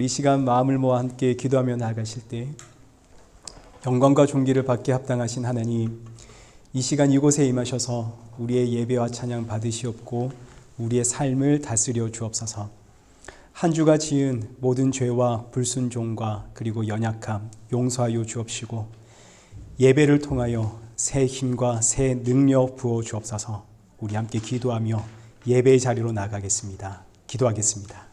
우리 시간 마음을 모아 함께 기도하며 나아가실 때 영광과 존귀를 받게 합당하신 하나님, 이 시간 이곳에 임하셔서 우리의 예배와 찬양 받으시옵고 우리의 삶을 다스려 주옵소서. 한 주가 지은 모든 죄와 불순종과 그리고 연약함 용서하여 주옵시고 예배를 통하여 새 힘과 새 능력 부어 주옵소서. 우리 함께 기도하며 예배의 자리로 나가겠습니다. 기도하겠습니다.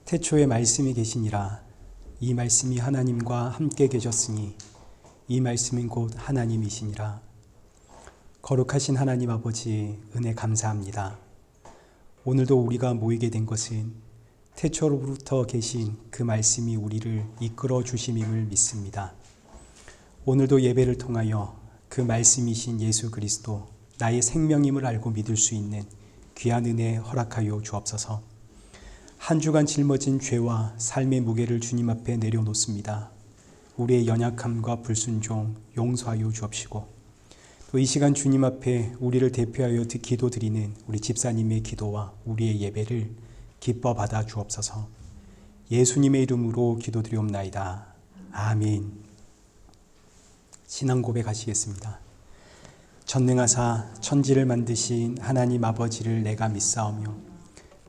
태초에 말씀이 계시니라. 이 말씀이 하나님과 함께 계셨으니 이 말씀은 곧 하나님이시니라. 거룩하신 하나님 아버지, 은혜 감사합니다. 오늘도 우리가 모이게 된 것은 태초로부터 계신 그 말씀이 우리를 이끌어 주심임을 믿습니다. 오늘도 예배를 통하여 그 말씀이신 예수 그리스도, 나의 생명임을 알고 믿을 수 있는 귀한 은혜 허락하여 주옵소서. 한 주간 짊어진 죄와 삶의 무게를 주님 앞에 내려놓습니다. 우리의 연약함과 불순종 용서하여 주옵시고 또 이 시간 주님 앞에 우리를 대표하여 기도드리는 우리 집사님의 기도와 우리의 예배를 기뻐 받아 주옵소서. 예수님의 이름으로 기도드리옵나이다. 아멘. 신앙 고백하시겠습니다. 전능하사 천지를 만드신 하나님 아버지를 내가 믿사오며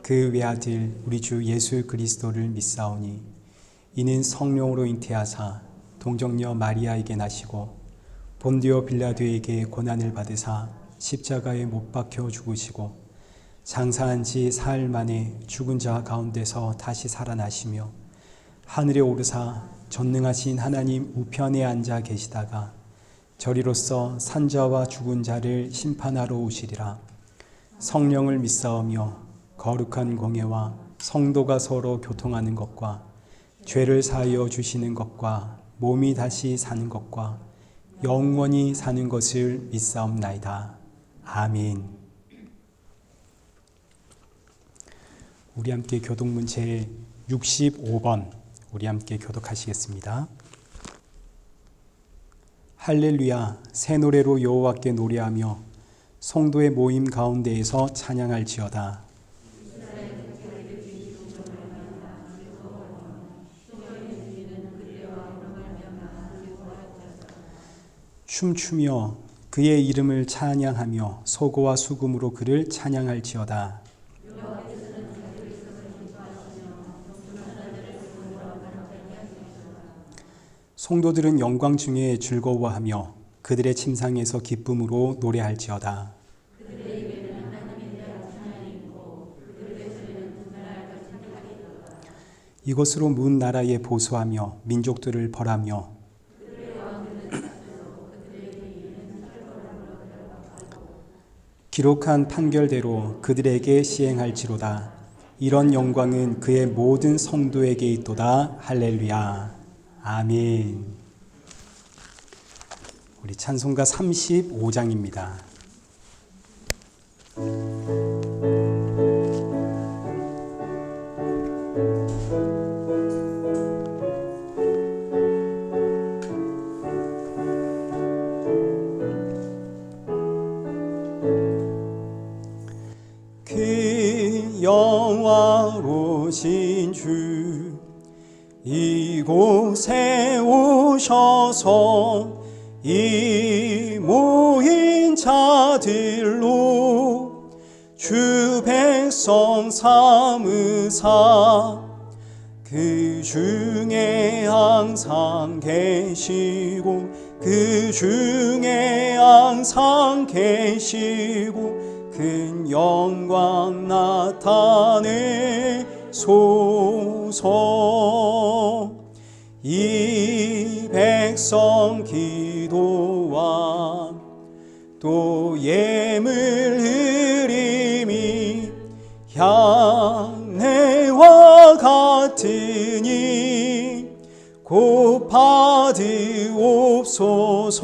그 외아들 우리 주 예수 그리스도를 믿사오니 이는 성령으로 잉태하사 동정녀 마리아에게 나시고 본디오 빌라도에게 고난을 받으사 십자가에 못 박혀 죽으시고 장사한 지 사흘 만에 죽은 자 가운데서 다시 살아나시며 하늘에 오르사 전능하신 하나님 우편에 앉아 계시다가 저리로서 산자와 죽은 자를 심판하러 오시리라. 성령을 믿사오며 거룩한 공예와 성도가 서로 교통하는 것과 죄를 사하여 주시는 것과 몸이 다시 사는 것과 영원히 사는 것을 믿사옵나이다. 아멘. 우리 함께 교독문 제 65번 우리 함께 교독하시겠습니다. 할렐루야, 새 노래로 여호와께 노래하며 성도의 모임 가운데에서 찬양할지어다. 춤추며 그의 이름을 찬양하며 소고와 수금으로 그를 찬양할지어다. 성도들은 영광 중에 즐거워하며 그들의 침상에서 기쁨으로 노래할지어다. 이것으로 문 나라에 보수하며 민족들을 벌하며 기록한 판결대로 그들에게 시행할지로다. 이런 영광은 그의 모든 성도에게 있도다. 할렐루야. 아멘. 우리 찬송가 35장입니다. 영화로우신 주 이곳에 오셔서 이 모인 자들로 주 백성 삼으사 그 중에 항상 계시고 그 중에 항상 계시고 큰 영광 나타내소서. 이 백성 기도와 또 예물 받으옵소서.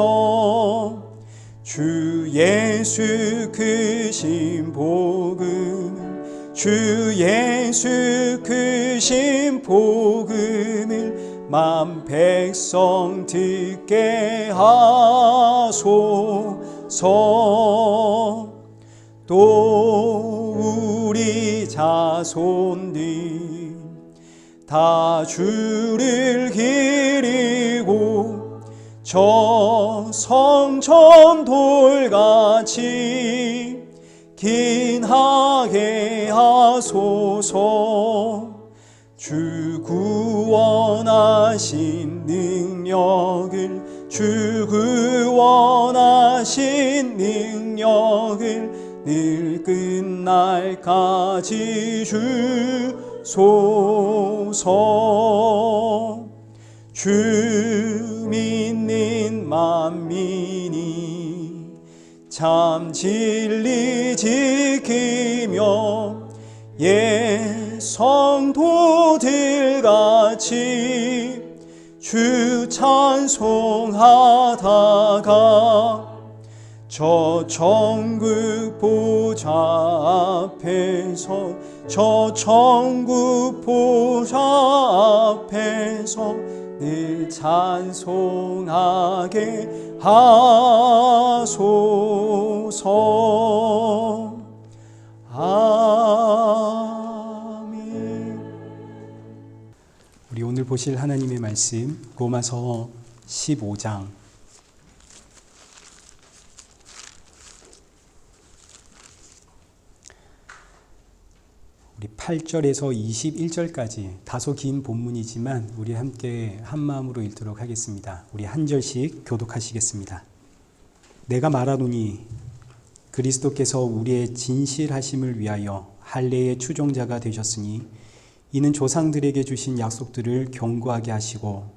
주 예수 크신 복음, 주 예수 크신 복음을 만 백성 듣게 하소서. 또 우리 자손들 다 주를 기리고 저 성전 돌같이 긴하게 하소서. 주 구원하신 능력을, 주 구원하신 능력을 늘 끝날까지 주소서. 주 믿는 만민이 참 진리 지키며 예 성도들같이 주 찬송하다가 저 천국 보좌 앞에서, 저 천국 보좌 앞에서 늘 찬송하게 하소서. 아멘. 우리 오늘 보실 하나님의 말씀 로마서 15장 우리 8절에서 21절까지 다소 긴 본문이지만 우리 함께 한마음으로 읽도록 하겠습니다. 우리 한 절씩 교독하시겠습니다. 내가 말하노니 그리스도께서 우리의 진실하심을 위하여 할례의 추종자가 되셨으니 이는 조상들에게 주신 약속들을 견고하게 하시고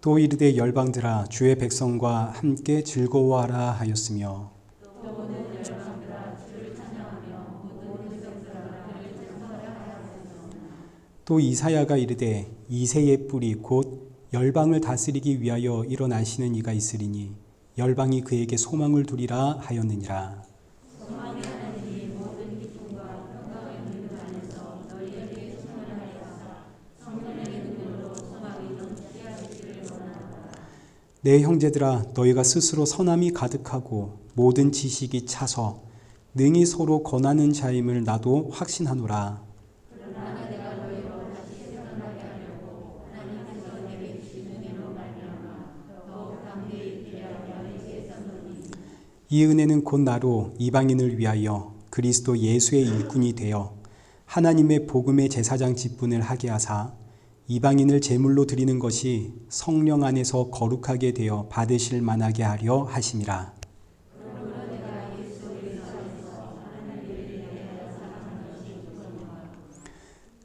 또 이르되 열방들아 주의 백성과 함께 즐거워하라 하였으며 또 이사야가 이르되 이새의 뿌리 곧 열방을 다스리기 위하여 일어나시는 이가 있으리니 열방이 그에게 소망을 두리라 하였느니라. 내 형제들아 너희가 스스로 선함이 가득하고 모든 지식이 차서 능히 서로 권하는 자임을 나도 확신하노라. 이 은혜는 곧 나로 이방인을 위하여 그리스도 예수의 일꾼이 되어 하나님의 복음의 제사장 직분을 하게 하사 이방인을 제물로 드리는 것이 성령 안에서 거룩하게 되어 받으실 만하게 하려 하심이라.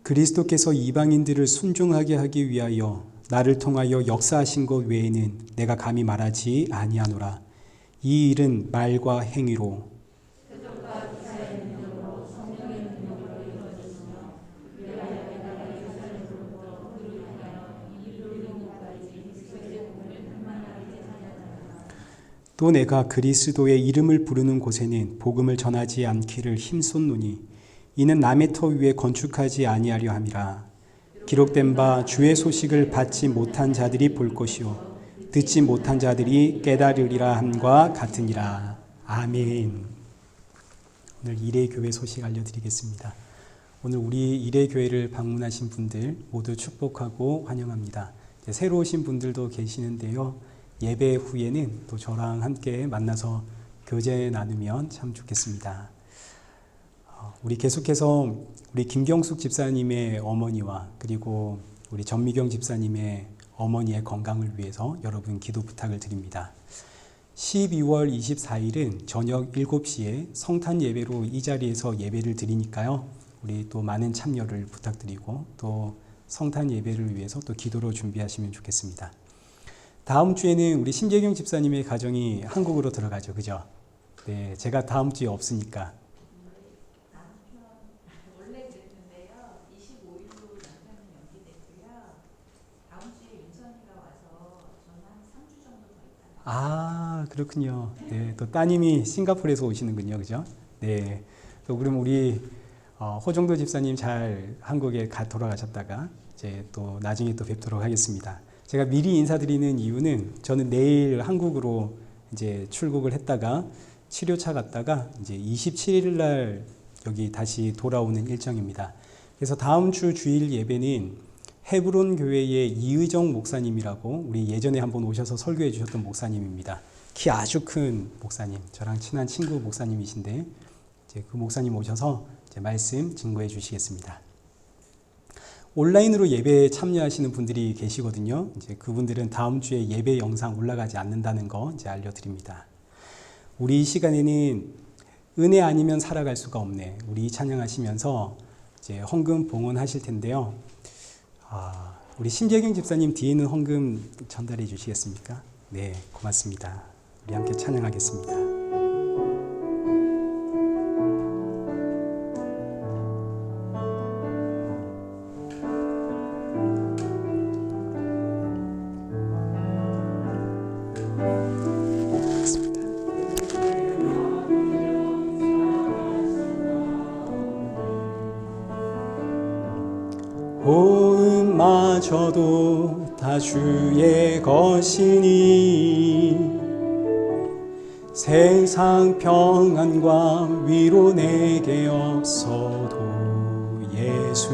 그리스도께서 이방인들을 순종하게 하기 위하여 나를 통하여 역사하신 것 외에는 내가 감히 말하지 아니하노라. 이 일은 말과 행위로 또 내가 그리스도의 이름을 부르는 곳에는 복음을 전하지 않기를 힘썼노니 이는 남의 터 위에 건축하지 아니하려 함이라. 기록된 바 주의 소식을 받지 못한 자들이 볼 것이요 듣지 못한 자들이 깨달으리라 함과 같으니라. 아멘. 오늘 이레교회 소식 알려드리겠습니다. 오늘 우리 이레교회를 방문하신 분들 모두 축복하고 환영합니다. 새로 오신 분들도 계시는데요. 예배 후에는 또 저랑 함께 만나서 교제 나누면 참 좋겠습니다. 우리 계속해서 우리 김경숙 집사님의 어머니와 그리고 우리 전미경 집사님의 어머니의 건강을 위해서 여러분 기도 부탁을 드립니다. 12월 24일은 저녁 7시에 성탄 예배로 이 자리에서 예배를 드리니까요. 우리 또 많은 참여를 부탁드리고 또 성탄 예배를 위해서 또 기도로 준비하시면 좋겠습니다. 다음 주에는 우리 심재경 집사님의 가정이 한국으로 들어가죠. 그죠? 네, 제가 다음 주에 없으니까. 원래 그랬는데요. 25일로 남편은 연기됐고요. 다음 주에 윤선이가 와서 저는 한 3주 정도 더 있다가. 아, 그렇군요. 네, 또 따님이 싱가포르에서 오시는군요. 그죠? 네. 또 그럼 우리 호정도 집사님 잘 한국에 돌아가셨다가 이제 또 나중에 또 뵙도록 하겠습니다. 제가 미리 인사드리는 이유는 저는 내일 한국으로 이제 출국을 했다가 치료차 갔다가 이제 27일 날 여기 다시 돌아오는 일정입니다. 그래서 다음 주 주일 예배는 헤브론 교회의 이의정 목사님이라고 우리 예전에 한번 오셔서 설교해 주셨던 목사님입니다. 키 아주 큰 목사님, 저랑 친한 친구 목사님이신데 이제 그 목사님 오셔서 이제 말씀 증거해 주시겠습니다. 온라인으로 예배에 참여하시는 분들이 계시거든요. 이제 그분들은 다음 주에 예배 영상 올라가지 않는다는 거 이제 알려드립니다. 우리 이 시간에는 은혜 아니면 살아갈 수가 없네. 우리 찬양하시면서 이제 헌금 봉헌하실 텐데요. 우리 심재경 집사님 뒤에 있는 헌금 전달해 주시겠습니까? 네, 고맙습니다. 우리 함께 찬양하겠습니다. 호흡마저도 다 주의 것이니 세상 평안과 위로 내게 없어도 예수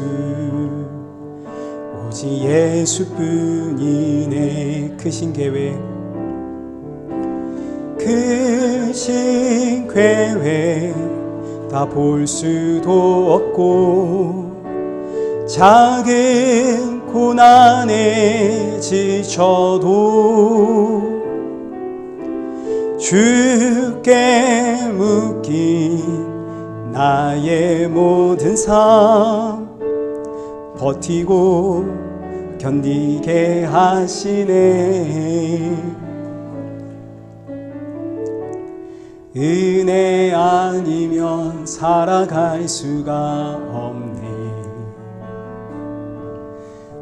오직 예수뿐이네. 크신 계획 다 볼 수도 없고 작은 고난에 지쳐도 주께 묶인 나의 모든 삶 버티고 견디게 하시네. 은혜 아니면 살아갈 수가 없네.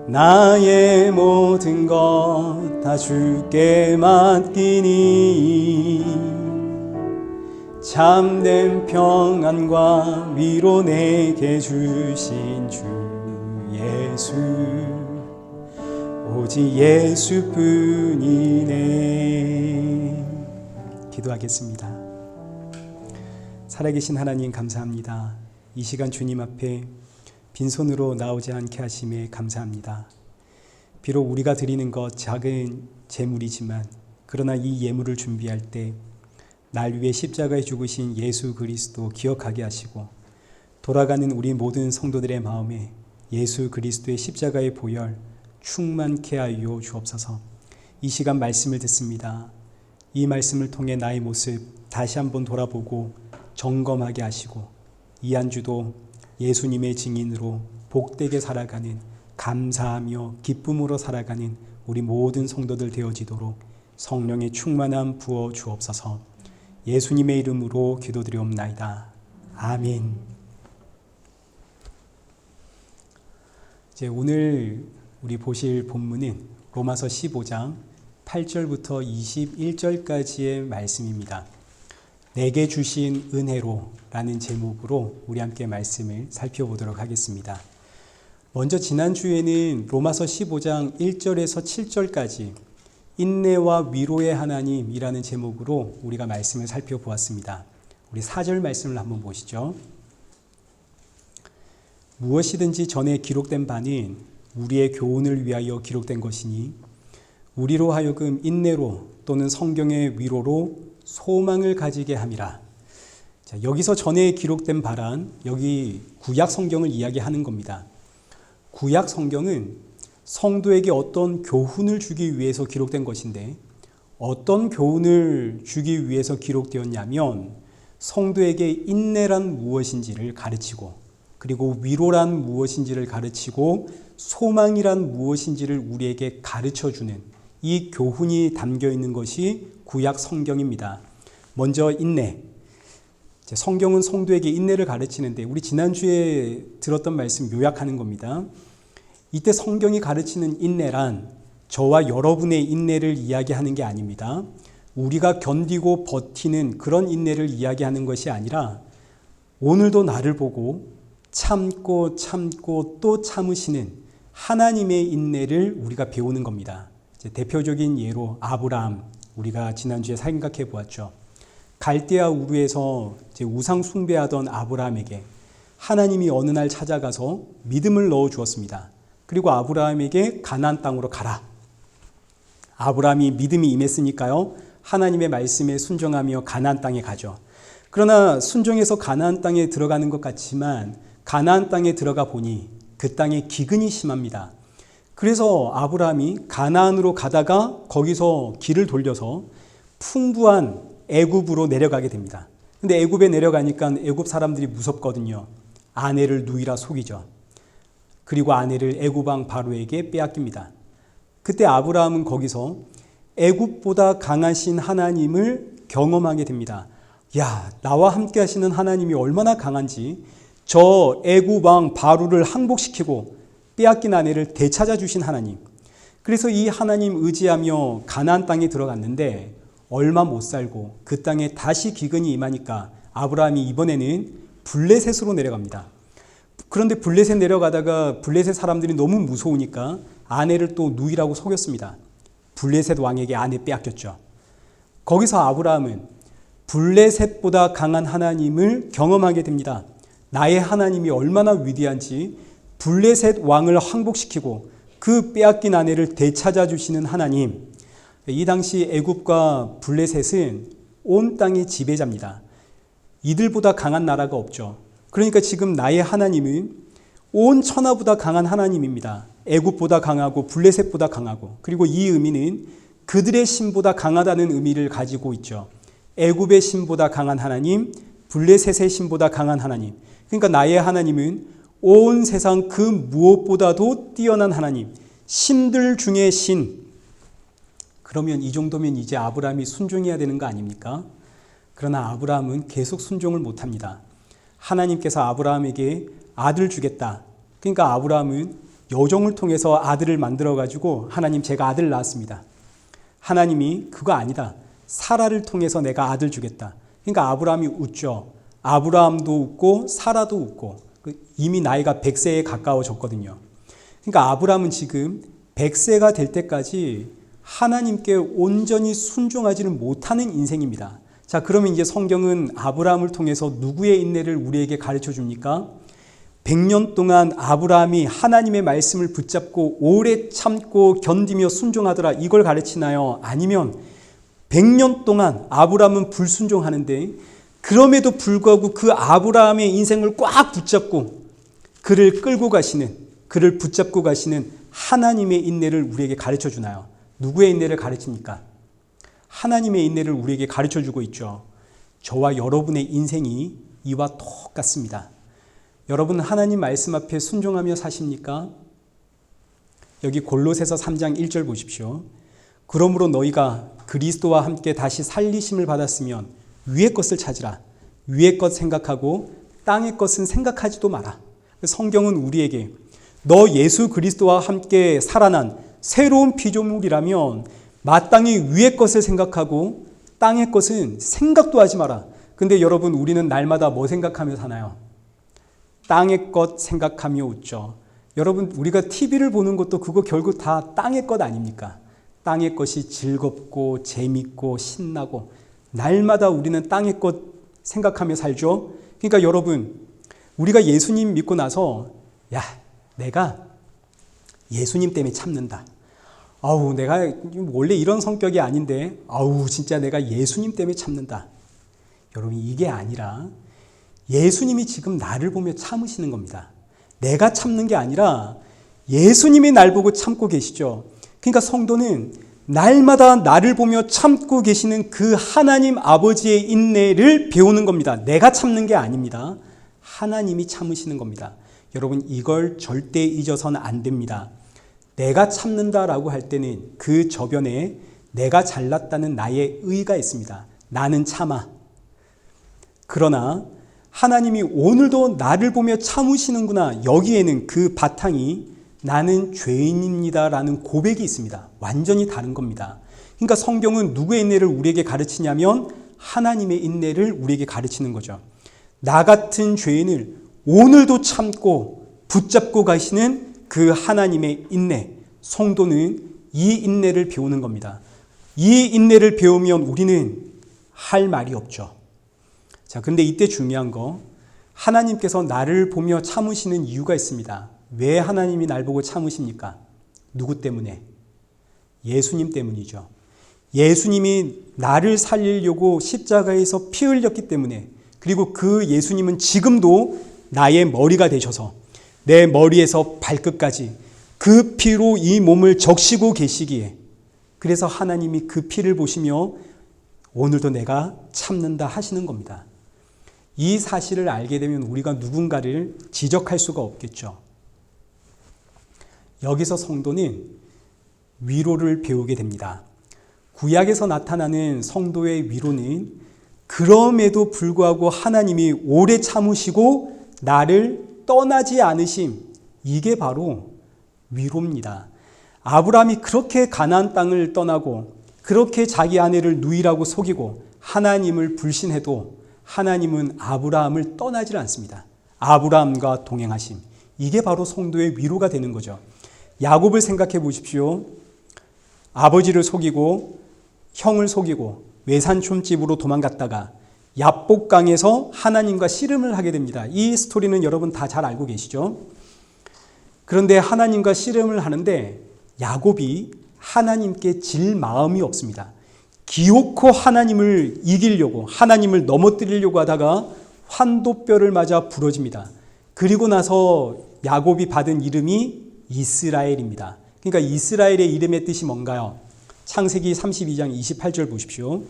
나의 모든 것 다 주께 맡기니 참된 평안과 위로 내게 주신 주 예수 오직 예수뿐이네. 기도하겠습니다. 살아계신 하나님 감사합니다. 이 시간 주님 앞에 빈손으로 나오지 않게 하심에 감사합니다. 비록 우리가 드리는 것 작은 재물이지만 그러나 이 예물을 준비할 때 날 위해 십자가에 죽으신 예수 그리스도 기억하게 하시고 돌아가는 우리 모든 성도들의 마음에 예수 그리스도의 십자가의 보혈 충만케 하여 주옵소서. 이 시간 말씀을 듣습니다. 이 말씀을 통해 나의 모습 다시 한번 돌아보고 점검하게 하시고 이 한 주도 예수님의 증인으로 복되게 살아가는 감사하며 기쁨으로 살아가는 우리 모든 성도들 되어지도록 성령의 충만함 부어 주옵소서. 예수님의 이름으로 기도드리옵나이다. 아멘. 이제 오늘 우리 보실 본문은 로마서 15장 8절부터 21절까지의 말씀입니다. 내게 주신 은혜로 라는 제목으로 우리 함께 말씀을 살펴보도록 하겠습니다. 먼저 지난주에는 로마서 15장 1절에서 7절까지 인내와 위로의 하나님이라는 제목으로 우리가 말씀을 살펴보았습니다. 우리 4절 말씀을 한번 보시죠. 무엇이든지 전에 기록된 바는 우리의 교훈을 위하여 기록된 것이니 우리로 하여금 인내로 또는 성경의 위로로 소망을 가지게 함이라. 자, 여기서 전에 기록된 바란 여기 구약 성경을 이야기하는 겁니다. 구약 성경은 성도에게 어떤 교훈을 주기 위해서 기록된 것인데 어떤 교훈을 주기 위해서 기록되었냐면 성도에게 인내란 무엇인지를 가르치고 그리고 위로란 무엇인지를 가르치고 소망이란 무엇인지를 우리에게 가르쳐주는 이 교훈이 담겨 있는 것이 구약 성경입니다. 먼저 인내. 성경은 성도에게 인내를 가르치는데 우리 지난주에 들었던 말씀 요약하는 겁니다. 이때 성경이 가르치는 인내란 저와 여러분의 인내를 이야기하는 게 아닙니다. 우리가 견디고 버티는 그런 인내를 이야기하는 것이 아니라 오늘도 나를 보고 참고 또 참으시는 하나님의 인내를 우리가 배우는 겁니다. 대표적인 예로 아브라함, 우리가 지난주에 생각해 보았죠. 갈대아 우르에서 우상 숭배하던 아브라함에게 하나님이 어느 날 찾아가서 믿음을 넣어 주었습니다. 그리고 아브라함에게 가나안 땅으로 가라. 아브라함이 믿음이 임했으니까요. 하나님의 말씀에 순종하며 가나안 땅에 가죠. 그러나 순종해서 가나안 땅에 들어가는 것 같지만 가나안 땅에 들어가 보니 그 땅에 기근이 심합니다. 그래서 아브라함이 가나안으로 가다가 거기서 길을 돌려서 풍부한 애굽으로 내려가게 됩니다. 근데 애굽에 내려가니까 애굽 사람들이 무섭거든요. 아내를 누이라 속이죠. 그리고 아내를 애굽 왕 바로에게 빼앗깁니다. 그때 아브라함은 거기서 애굽보다 강하신 하나님을 경험하게 됩니다. 야, 나와 함께 하시는 하나님이 얼마나 강한지 저 애굽 왕 바로를 항복시키고 빼앗긴 아내를 되찾아 주신 하나님. 그래서 이 하나님 의지하며 가나안 땅에 들어갔는데 얼마 못 살고 그 땅에 다시 기근이 임하니까 아브라함이 이번에는 블레셋으로 내려갑니다. 그런데 블레셋 내려가다가 블레셋 사람들이 너무 무서우니까 아내를 또 누이라고 속였습니다. 블레셋 왕에게 아내 빼앗겼죠. 거기서 아브라함은 블레셋보다 강한 하나님을 경험하게 됩니다. 나의 하나님이 얼마나 위대한지 블레셋 왕을 항복시키고 그 빼앗긴 아내를 되찾아 주시는 하나님. 이 당시 애굽과 블레셋은 온 땅의 지배자입니다. 이들보다 강한 나라가 없죠. 그러니까 지금 나의 하나님은 온 천하보다 강한 하나님입니다. 애굽보다 강하고 블레셋보다 강하고, 그리고 이 의미는 그들의 신보다 강하다는 의미를 가지고 있죠. 애굽의 신보다 강한 하나님, 블레셋의 신보다 강한 하나님. 그러니까 나의 하나님은 온 세상 그 무엇보다도 뛰어난 하나님, 신들 중에 신. 그러면 이 정도면 이제 아브라함이 순종해야 되는 거 아닙니까? 그러나 아브라함은 계속 순종을 못합니다. 하나님께서 아브라함에게 아들 주겠다. 그러니까 아브라함은 여종을 통해서 아들을 만들어가지고 하나님 제가 아들 낳았습니다. 하나님이 그거 아니다. 사라를 통해서 내가 아들 주겠다. 그러니까 아브라함이 웃죠. 아브라함도 웃고 사라도 웃고 이미 나이가 100세에 가까워졌거든요. 그러니까 아브라함은 지금 100세가 될 때까지 하나님께 온전히 순종하지는 못하는 인생입니다. 자, 그러면 이제 성경은 아브라함을 통해서 누구의 인내를 우리에게 가르쳐 줍니까? 100년 동안 아브라함이 하나님의 말씀을 붙잡고 오래 참고 견디며 순종하더라, 이걸 가르치나요? 아니면 100년 동안 아브라함은 불순종하는데 그럼에도 불구하고 그 아브라함의 인생을 꽉 붙잡고 그를 끌고 가시는, 그를 붙잡고 가시는 하나님의 인내를 우리에게 가르쳐 주나요? 누구의 인내를 가르칩니까? 하나님의 인내를 우리에게 가르쳐 주고 있죠. 저와 여러분의 인생이 이와 똑같습니다. 여러분 하나님 말씀 앞에 순종하며 사십니까? 여기 골로새서 3장 1절 보십시오. 그러므로 너희가 그리스도와 함께 다시 살리심을 받았으면 위의 것을 찾으라. 위의 것 생각하고 땅의 것은 생각하지도 마라. 성경은 우리에게 너 예수 그리스도와 함께 살아난 새로운 피조물이라면 마땅히 위의 것을 생각하고 땅의 것은 생각도 하지 마라. 근데 여러분 우리는 날마다 뭐 생각하며 사나요? 땅의 것 생각하며 웃죠. 여러분 우리가 TV를 보는 것도 그거 결국 다 땅의 것 아닙니까? 땅의 것이 즐겁고 재밌고 신나고 날마다 우리는 땅의 것 생각하며 살죠. 그러니까 여러분 우리가 예수님 믿고 나서 야 내가 예수님 때문에 참는다. 아우 내가 원래 이런 성격이 아닌데 아우 진짜 내가 예수님 때문에 참는다. 여러분 이게 아니라 예수님이 지금 나를 보며 참으시는 겁니다. 내가 참는 게 아니라 예수님이 날 보고 참고 계시죠. 그러니까 성도는 날마다 나를 보며 참고 계시는 그 하나님 아버지의 인내를 배우는 겁니다. 내가 참는 게 아닙니다. 하나님이 참으시는 겁니다. 여러분 이걸 절대 잊어서는 안 됩니다. 내가 참는다라고 할 때는 그 저변에 내가 잘났다는 나의 의가 있습니다. 나는 참아. 그러나 하나님이 오늘도 나를 보며 참으시는구나. 여기에는 그 바탕이 나는 죄인입니다라는 고백이 있습니다. 완전히 다른 겁니다. 그러니까 성경은 누구의 인내를 우리에게 가르치냐면 하나님의 인내를 우리에게 가르치는 거죠. 나 같은 죄인을 오늘도 참고 붙잡고 가시는 그 하나님의 인내, 성도는 이 인내를 배우는 겁니다. 이 인내를 배우면 우리는 할 말이 없죠. 자, 근데 이때 중요한 거, 하나님께서 나를 보며 참으시는 이유가 있습니다. 왜 하나님이 날 보고 참으십니까? 누구 때문에? 예수님 때문이죠. 예수님이 나를 살리려고 십자가에서 피 흘렸기 때문에, 그리고 그 예수님은 지금도 나의 머리가 되셔서 내 머리에서 발끝까지 그 피로 이 몸을 적시고 계시기에, 그래서 하나님이 그 피를 보시며 오늘도 내가 참는다 하시는 겁니다. 이 사실을 알게 되면 우리가 누군가를 지적할 수가 없겠죠. 여기서 성도는 위로를 배우게 됩니다. 구약에서 나타나는 성도의 위로는 그럼에도 불구하고 하나님이 오래 참으시고 나를 떠나지 않으심, 이게 바로 위로입니다. 아브라함이 그렇게 가나안 땅을 떠나고 그렇게 자기 아내를 누이라고 속이고 하나님을 불신해도 하나님은 아브라함을 떠나질 않습니다. 아브라함과 동행하심, 이게 바로 성도의 위로가 되는 거죠. 야곱을 생각해 보십시오. 아버지를 속이고 형을 속이고 외산촌집으로 도망갔다가 야복강에서 하나님과 씨름을 하게 됩니다. 이 스토리는 여러분 다 잘 알고 계시죠? 그런데 하나님과 씨름을 하는데 야곱이 하나님께 질 마음이 없습니다. 기어코 하나님을 이기려고, 하나님을 넘어뜨리려고 하다가 환도뼈를 맞아 부러집니다. 그리고 나서 야곱이 받은 이름이 이스라엘입니다. 그러니까 이스라엘의 이름의 뜻이 뭔가요? 창세기 32장 28절 보십시오.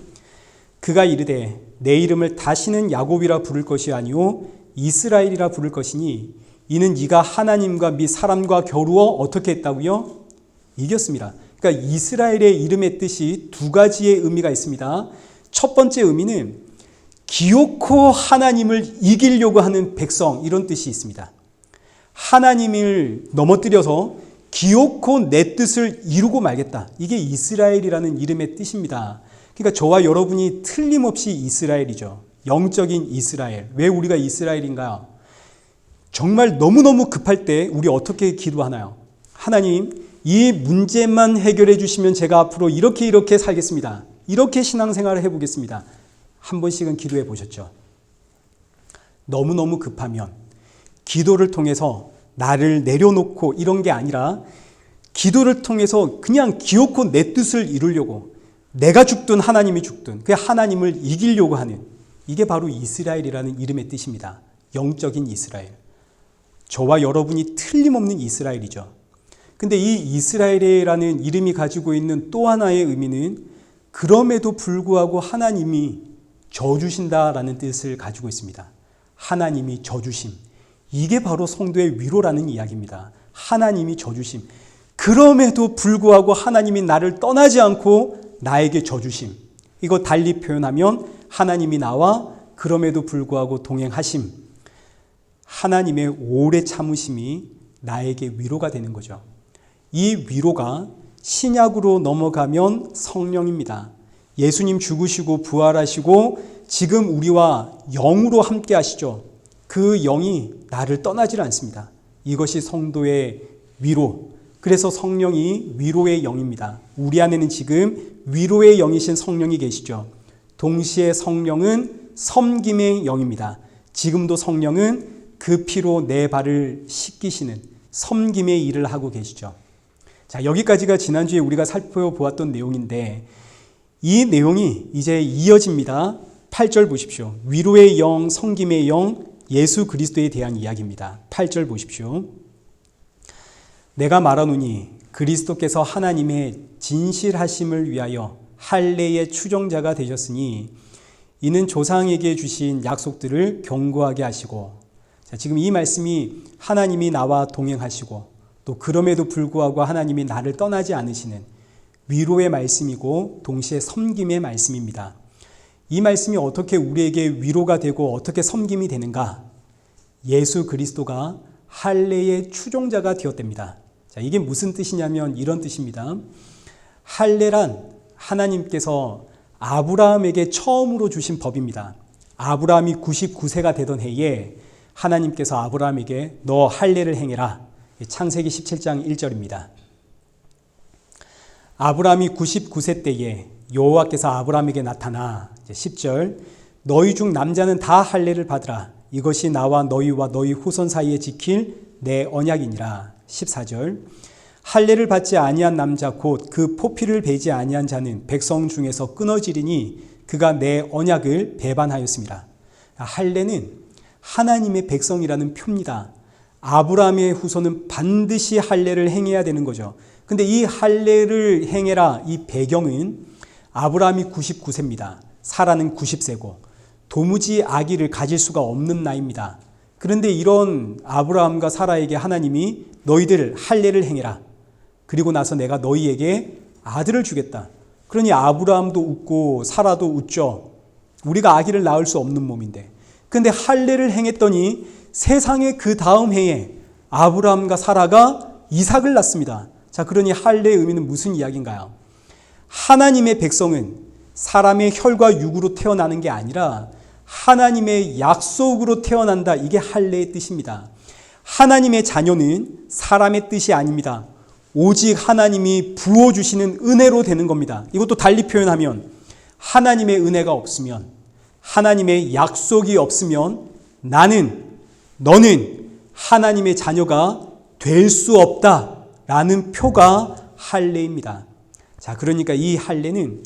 그가 이르되 내 이름을 다시는 야곱이라 부를 것이 아니요 이스라엘이라 부를 것이니 이는 네가 하나님과 및 사람과 겨루어 어떻게 했다고요? 이겼습니다. 그러니까 이스라엘의 이름의 뜻이 두 가지의 의미가 있습니다. 첫 번째 의미는 기어코 하나님을 이기려고 하는 백성, 이런 뜻이 있습니다. 하나님을 넘어뜨려서 기어코 내 뜻을 이루고 말겠다. 이게 이스라엘이라는 이름의 뜻입니다. 그러니까 저와 여러분이 틀림없이 이스라엘이죠. 영적인 이스라엘. 왜 우리가 이스라엘인가요? 정말 너무너무 급할 때 우리 어떻게 기도하나요? 하나님, 이 문제만 해결해 주시면 제가 앞으로 이렇게 살겠습니다. 이렇게 신앙생활을 해보겠습니다. 한 번씩은 기도해 보셨죠? 너무너무 급하면 기도를 통해서 나를 내려놓고 이런 게 아니라 기도를 통해서 그냥 기어코 내 뜻을 이루려고, 내가 죽든 하나님이 죽든 그 하나님을 이기려고 하는, 이게 바로 이스라엘이라는 이름의 뜻입니다. 영적인 이스라엘. 저와 여러분이 틀림없는 이스라엘이죠. 근데 이 이스라엘이라는 이름이 가지고 있는 또 하나의 의미는 그럼에도 불구하고 하나님이 져주신다라는 뜻을 가지고 있습니다. 하나님이 져주심. 이게 바로 성도의 위로라는 이야기입니다. 하나님이 져주심. 그럼에도 불구하고 하나님이 나를 떠나지 않고 나에게 져주심. 이거 달리 표현하면 하나님이 나와 그럼에도 불구하고 동행하심. 하나님의 오래 참으심이 나에게 위로가 되는 거죠. 이 위로가 신약으로 넘어가면 성령입니다. 예수님 죽으시고 부활하시고 지금 우리와 영으로 함께 하시죠. 그 영이 나를 떠나질 않습니다. 이것이 성도의 위로. 그래서 성령이 위로의 영입니다. 우리 안에는 지금 위로의 영이신 성령이 계시죠. 동시에 성령은 섬김의 영입니다. 지금도 성령은 그 피로 내 발을 씻기시는 섬김의 일을 하고 계시죠. 자, 여기까지가 지난주에 우리가 살펴보았던 내용인데 이 내용이 이제 이어집니다. 8절 보십시오. 위로의 영, 섬김의 영, 예수 그리스도에 대한 이야기입니다. 8절 보십시오. 내가 말하노니 그리스도께서 하나님의 진실하심을 위하여 할례의 추종자가 되셨으니 이는 조상에게 주신 약속들을 견고하게 하시고, 자, 지금 이 말씀이 하나님이 나와 동행하시고 또 또 그럼에도 불구하고 하나님이 나를 떠나지 않으시는 위로의 말씀이고 동시에 섬김의 말씀입니다. 이 말씀이 어떻게 우리에게 위로가 되고 어떻게 섬김이 되는가? 예수 그리스도가 할례의 추종자가 되었답니다. 자, 이게 무슨 뜻이냐면 이런 뜻입니다. 할례란 하나님께서 아브라함에게 처음으로 주신 법입니다. 아브라함이 99세가 되던 해에 하나님께서 아브라함에게 너 할례를 행해라. 창세기 17장 1절입니다. 아브라함이 99세 때에 여호와께서 아브라함에게 나타나 10절 너희 중 남자는 다 할례를 받으라. 이것이 나와 너희와 너희 후손 사이에 지킬 내 언약이니라. 14절 할례를 받지 아니한 남자 곧 그 포피를 베지 아니한 자는 백성 중에서 끊어지리니 그가 내 언약을 배반하였습니다. 할례는 하나님의 백성이라는 표입니다. 아브라함의 후손은 반드시 할례를 행해야 되는 거죠. 근데 이 할례를 행해라 이 배경은 아브라함이 99세입니다. 사라는 90세고 도무지 아기를 가질 수가 없는 나이입니다. 그런데 이런 아브라함과 사라에게 하나님이 너희들 할례를 행해라. 그리고 나서 내가 너희에게 아들을 주겠다. 그러니 아브라함도 웃고 사라도 웃죠. 우리가 아기를 낳을 수 없는 몸인데. 그런데 할례를 행했더니 세상의 그 다음 해에 아브라함과 사라가 이삭을 낳습니다. 자, 그러니 할례의 의미는 무슨 이야기인가요? 하나님의 백성은 사람의 혈과 육으로 태어나는 게 아니라 하나님의 약속으로 태어난다. 이게 할례의 뜻입니다. 하나님의 자녀는 사람의 뜻이 아닙니다. 오직 하나님이 부어주시는 은혜로 되는 겁니다. 이것도 달리 표현하면 하나님의 은혜가 없으면, 하나님의 약속이 없으면 너는 하나님의 자녀가 될 수 없다라는 표가 할례입니다. 자, 그러니까 이 할례는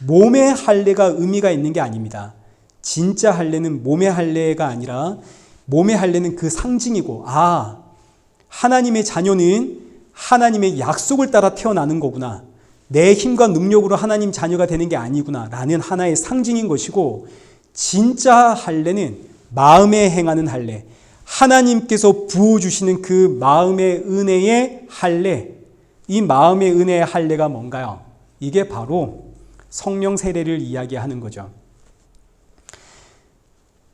몸의 할례가 의미가 있는 게 아닙니다. 진짜 할례는 몸의 할례가 아니라 몸의 할례는 그 상징이고, 하나님의 자녀는 하나님의 약속을 따라 태어나는 거구나. 내 힘과 능력으로 하나님 자녀가 되는 게 아니구나 라는 하나의 상징인 것이고, 진짜 할례는 마음에 행하는 할례, 하나님께서 부어주시는 그 마음의 은혜의 할례, 이 마음의 은혜의 할례가 뭔가요? 이게 바로 성령 세례를 이야기하는 거죠.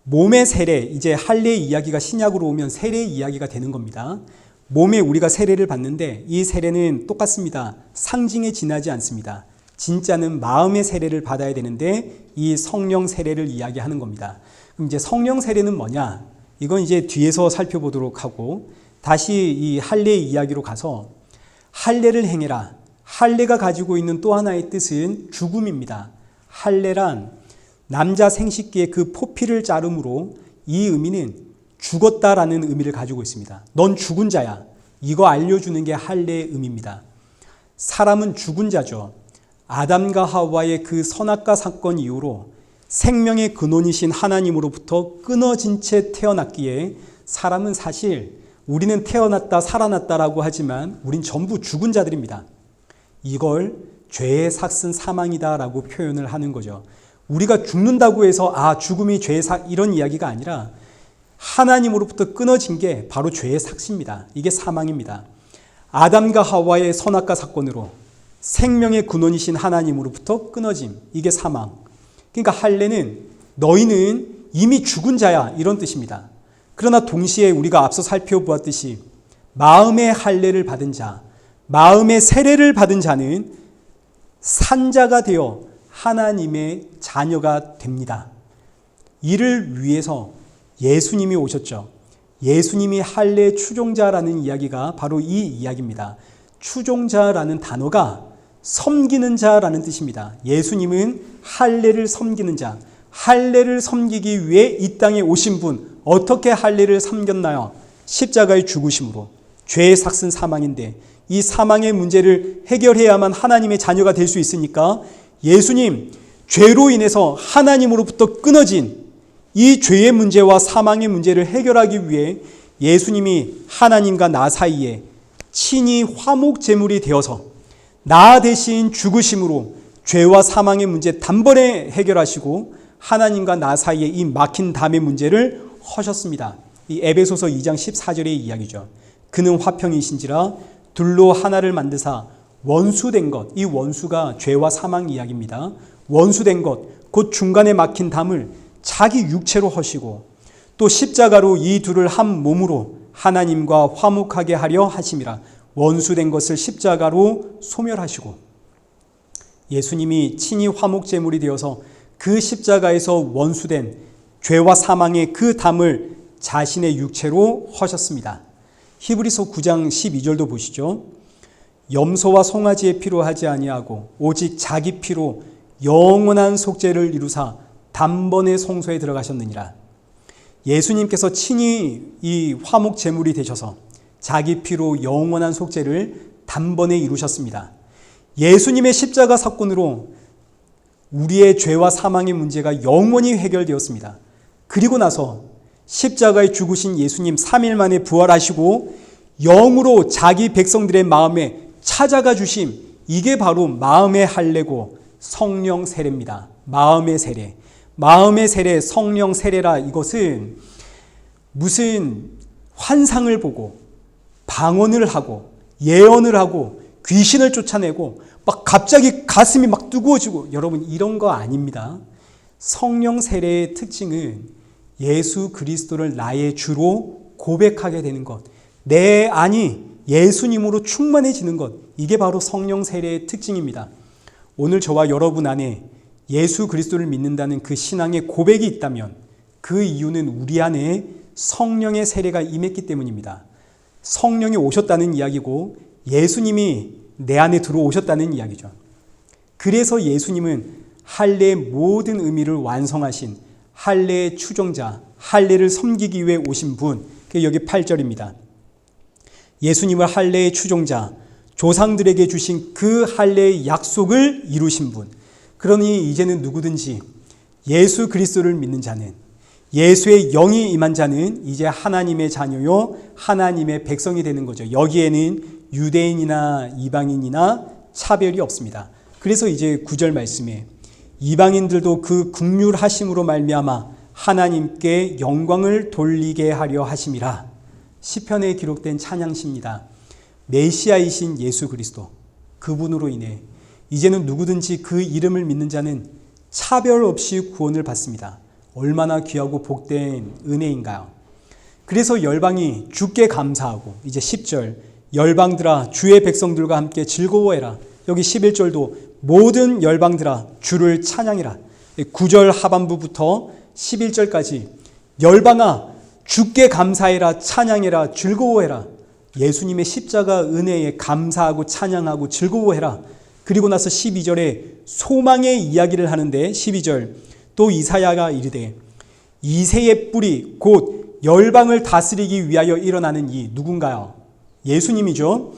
몸의 세례, 이제 할례의 이야기가 신약으로 오면 세례의 이야기가 되는 겁니다. 몸에 우리가 세례를 받는데 이 세례는 똑같습니다. 상징에 지나지 않습니다. 진짜는 마음의 세례를 받아야 되는데 이 성령 세례를 이야기하는 겁니다. 그럼 이제 성령 세례는 뭐냐? 이건 이제 뒤에서 살펴보도록 하고, 다시 이 할례의 이야기로 가서 할례를 행해라. 할례가 가지고 있는 또 하나의 뜻은 죽음입니다. 할례란 남자 생식기의 그 포피를 자름으로 이 의미는 죽었다라는 의미를 가지고 있습니다. 넌 죽은 자야. 이거 알려주는 게 할례의 의미입니다. 사람은 죽은 자죠. 아담과 하와의 그 선악과 사건 이후로 생명의 근원이신 하나님으로부터 끊어진 채 태어났기에 사람은 사실 우리는 태어났다 살아났다라고 하지만 우린 전부 죽은 자들입니다. 이걸 죄의 삭슨 사망이다라고 표현을 하는 거죠. 우리가 죽는다고 해서 죽음이 죄의 이런 이야기가 아니라 하나님으로부터 끊어진 게 바로 죄의 삭시입니다. 이게 사망입니다. 아담과 하와의 선악과 사건으로 생명의 근원이신 하나님으로부터 끊어짐, 이게 사망. 그러니까 할례는 너희는 이미 죽은 자야, 이런 뜻입니다. 그러나 동시에 우리가 앞서 살펴보았듯이 마음의 할례를 받은 자, 마음의 세례를 받은 자는 산자가 되어 하나님의 자녀가 됩니다. 이를 위해서 예수님이 오셨죠. 예수님이 할례 추종자라는 이야기가 바로 이 이야기입니다. 추종자라는 단어가 섬기는 자라는 뜻입니다. 예수님은 할례를 섬기는 자, 할례를 섬기기 위해 이 땅에 오신 분, 어떻게 할례를 섬겼나요? 십자가의 죽으심으로. 죄의 삭슨 사망인데 이 사망의 문제를 해결해야만 하나님의 자녀가 될 수 있으니까 예수님, 죄로 인해서 하나님으로부터 끊어진 이 죄의 문제와 사망의 문제를 해결하기 위해 예수님이 하나님과 나 사이에 친히 화목 제물이 되어서 나 대신 죽으심으로 죄와 사망의 문제 단번에 해결하시고 하나님과 나 사이에 이 막힌 담의 문제를 허셨습니다. 이 에베소서 2장 14절의 이야기죠. 그는 화평이신지라 둘로 하나를 만드사 원수된 것, 이 원수가 죄와 사망 이야기입니다. 원수된 것, 곧 중간에 막힌 담을 자기 육체로 허시고 또 십자가로 이 둘을 한 몸으로 하나님과 화목하게 하려 하심이라. 원수된 것을 십자가로 소멸하시고 예수님이 친히 화목제물이 되어서 그 십자가에서 원수된 죄와 사망의 그 담을 자신의 육체로 허셨습니다. 히브리서 9장 12절도 보시죠. 염소와 송아지의 피로 하지 아니하고 오직 자기 피로 영원한 속죄를 이루사 단번에 성소에 들어가셨느니라. 예수님께서 친히 이 화목 제물이 되셔서 자기 피로 영원한 속죄를 단번에 이루셨습니다. 예수님의 십자가 사건으로 우리의 죄와 사망의 문제가 영원히 해결되었습니다. 그리고 나서 십자가에 죽으신 예수님 3일 만에 부활하시고 영으로 자기 백성들의 마음에 찾아가 주심, 이게 바로 마음의 할례고 성령 세례입니다. 마음의 세례. 마음의 세례, 성령 세례라. 이것은 무슨 환상을 보고 방언을 하고 예언을 하고 귀신을 쫓아내고 막 갑자기 가슴이 막 뜨거워지고, 여러분 이런 거 아닙니다. 성령 세례의 특징은 예수 그리스도를 나의 주로 고백하게 되는 것, 내 안이 예수님으로 충만해지는 것, 이게 바로 성령 세례의 특징입니다. 오늘 저와 여러분 안에 예수 그리스도를 믿는다는 그 신앙의 고백이 있다면 그 이유는 우리 안에 성령의 세례가 임했기 때문입니다. 성령이 오셨다는 이야기고 예수님이 내 안에 들어오셨다는 이야기죠. 그래서 예수님은 할례의 모든 의미를 완성하신 할례의 추종자, 할례를 섬기기 위해 오신 분, 여기 8절입니다. 예수님을 할례의 추종자, 조상들에게 주신 그 할례의 약속을 이루신 분. 그러니 이제는 누구든지 예수 그리스도를 믿는 자는, 예수의 영이 임한 자는 이제 하나님의 자녀요 하나님의 백성이 되는 거죠. 여기에는 유대인이나 이방인이나 차별이 없습니다. 그래서 이제 9절 말씀에 이방인들도 그 긍휼하심으로 말미암아 하나님께 영광을 돌리게 하려 하심이라. 시편에 기록된 찬양시입니다. 메시아이신 예수 그리스도, 그분으로 인해 이제는 누구든지 그 이름을 믿는 자는 차별 없이 구원을 받습니다. 얼마나 귀하고 복된 은혜인가요? 그래서 열방이 주께 감사하고, 이제 10절 열방들아 주의 백성들과 함께 즐거워해라. 여기 11절도 모든 열방들아 주를 찬양해라. 9절 하반부부터 11절까지 열방아 주께 감사해라, 찬양해라, 즐거워해라. 예수님의 십자가 은혜에 감사하고 찬양하고 즐거워해라. 그리고 나서 12절에 소망의 이야기를 하는데 12절 또 이사야가 이르되 이새의 뿌리 곧 열방을 다스리기 위하여 일어나는 이, 누군가요? 예수님이죠.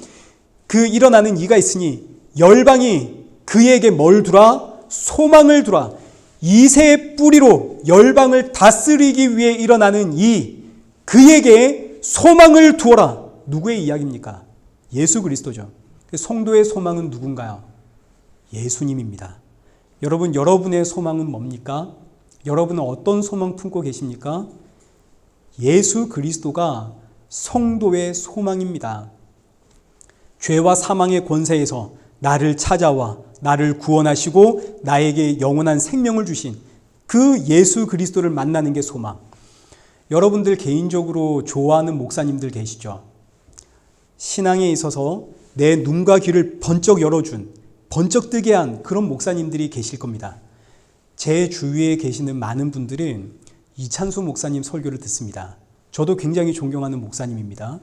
그 일어나는 이가 있으니 열방이 그에게 뭘 두라? 소망을 두라. 이새의 뿌리로 열방을 다스리기 위해 일어나는 이, 그에게 소망을 두어라. 누구의 이야기입니까? 예수 그리스도죠. 성도의 소망은 누군가요? 예수님입니다. 여러분, 여러분의 소망은 뭡니까? 여러분은 어떤 소망 품고 계십니까? 예수 그리스도가 성도의 소망입니다. 죄와 사망의 권세에서 나를 찾아와 나를 구원하시고 나에게 영원한 생명을 주신 그 예수 그리스도를 만나는 게 소망. 여러분들 개인적으로 좋아하는 목사님들 계시죠? 신앙에 있어서 내 눈과 귀를 번쩍 열어준, 번쩍 뜨게 한 그런 목사님들이 계실 겁니다. 제 주위에 계시는 많은 분들은 이찬수 목사님 설교를 듣습니다. 저도 굉장히 존경하는 목사님입니다.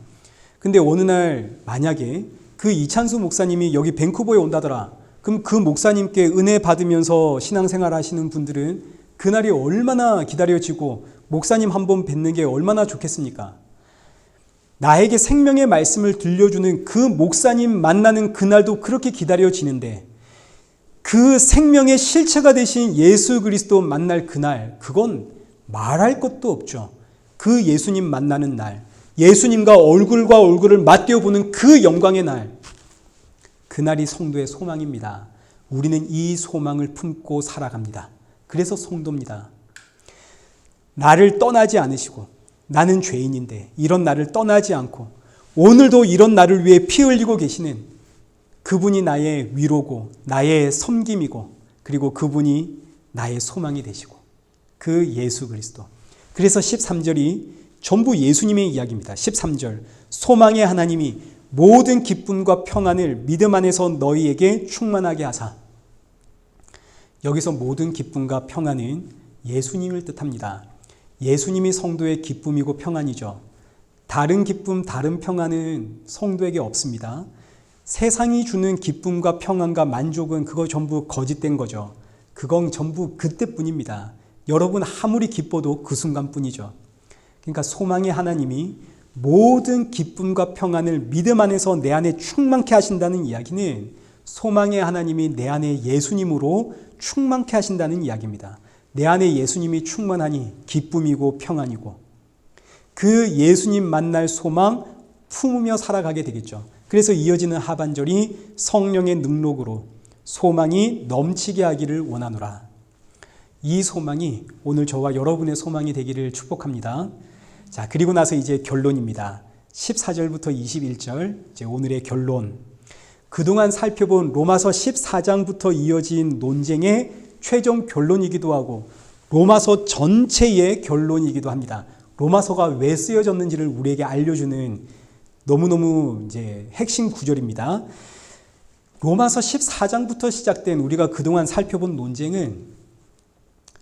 근데 어느 날 만약에 그 이찬수 목사님이 여기 밴쿠버에 온다더라. 그럼 그 목사님께 은혜 받으면서 신앙생활 하시는 분들은 그날이 얼마나 기다려지고 목사님 한번 뵙는 게 얼마나 좋겠습니까? 나에게 생명의 말씀을 들려주는 그 목사님 만나는 그날도 그렇게 기다려지는데, 그 생명의 실체가 되신 예수 그리스도 만날 그날, 그건 말할 것도 없죠. 그 예수님 만나는 날, 예수님과 얼굴과 얼굴을 맞대어보는 그 영광의 날, 그날이 성도의 소망입니다. 우리는 이 소망을 품고 살아갑니다. 그래서 성도입니다. 나를 떠나지 않으시고, 나는 죄인인데 이런 나를 떠나지 않고 오늘도 이런 나를 위해 피 흘리고 계시는 그분이 나의 위로고 나의 섬김이고 그리고 그분이 나의 소망이 되시고 그 예수 그리스도. 그래서 13절이 전부 예수님의 이야기입니다. 13절 소망의 하나님이 모든 기쁨과 평안을 믿음 안에서 너희에게 충만하게 하사. 여기서 모든 기쁨과 평안은 예수님을 뜻합니다. 예수님이 성도의 기쁨이고 평안이죠. 다른 기쁨, 다른 평안은 성도에게 없습니다. 세상이 주는 기쁨과 평안과 만족은 그거 전부 거짓된 거죠. 그건 전부 그때뿐입니다. 여러분 아무리 기뻐도 그 순간뿐이죠. 그러니까 소망의 하나님이 모든 기쁨과 평안을 믿음 안에서 내 안에 충만케 하신다는 이야기는 소망의 하나님이 내 안에 예수님으로 충만케 하신다는 이야기입니다. 내 안에 예수님이 충만하니 기쁨이고 평안이고 그 예수님 만날 소망 품으며 살아가게 되겠죠. 그래서 이어지는 하반절이 성령의 능력으로 소망이 넘치게 하기를 원하노라. 이 소망이 오늘 저와 여러분의 소망이 되기를 축복합니다. 자, 그리고 나서 이제 결론입니다. 14절부터 21절, 이제 오늘의 결론. 그동안 살펴본 로마서 14장부터 이어진 논쟁의 최종 결론이기도 하고 로마서 전체의 결론이기도 합니다. 로마서가 왜 쓰여졌는지를 우리에게 알려주는 너무너무 이제 핵심 구절입니다. 로마서 14장부터 시작된 우리가 그동안 살펴본 논쟁은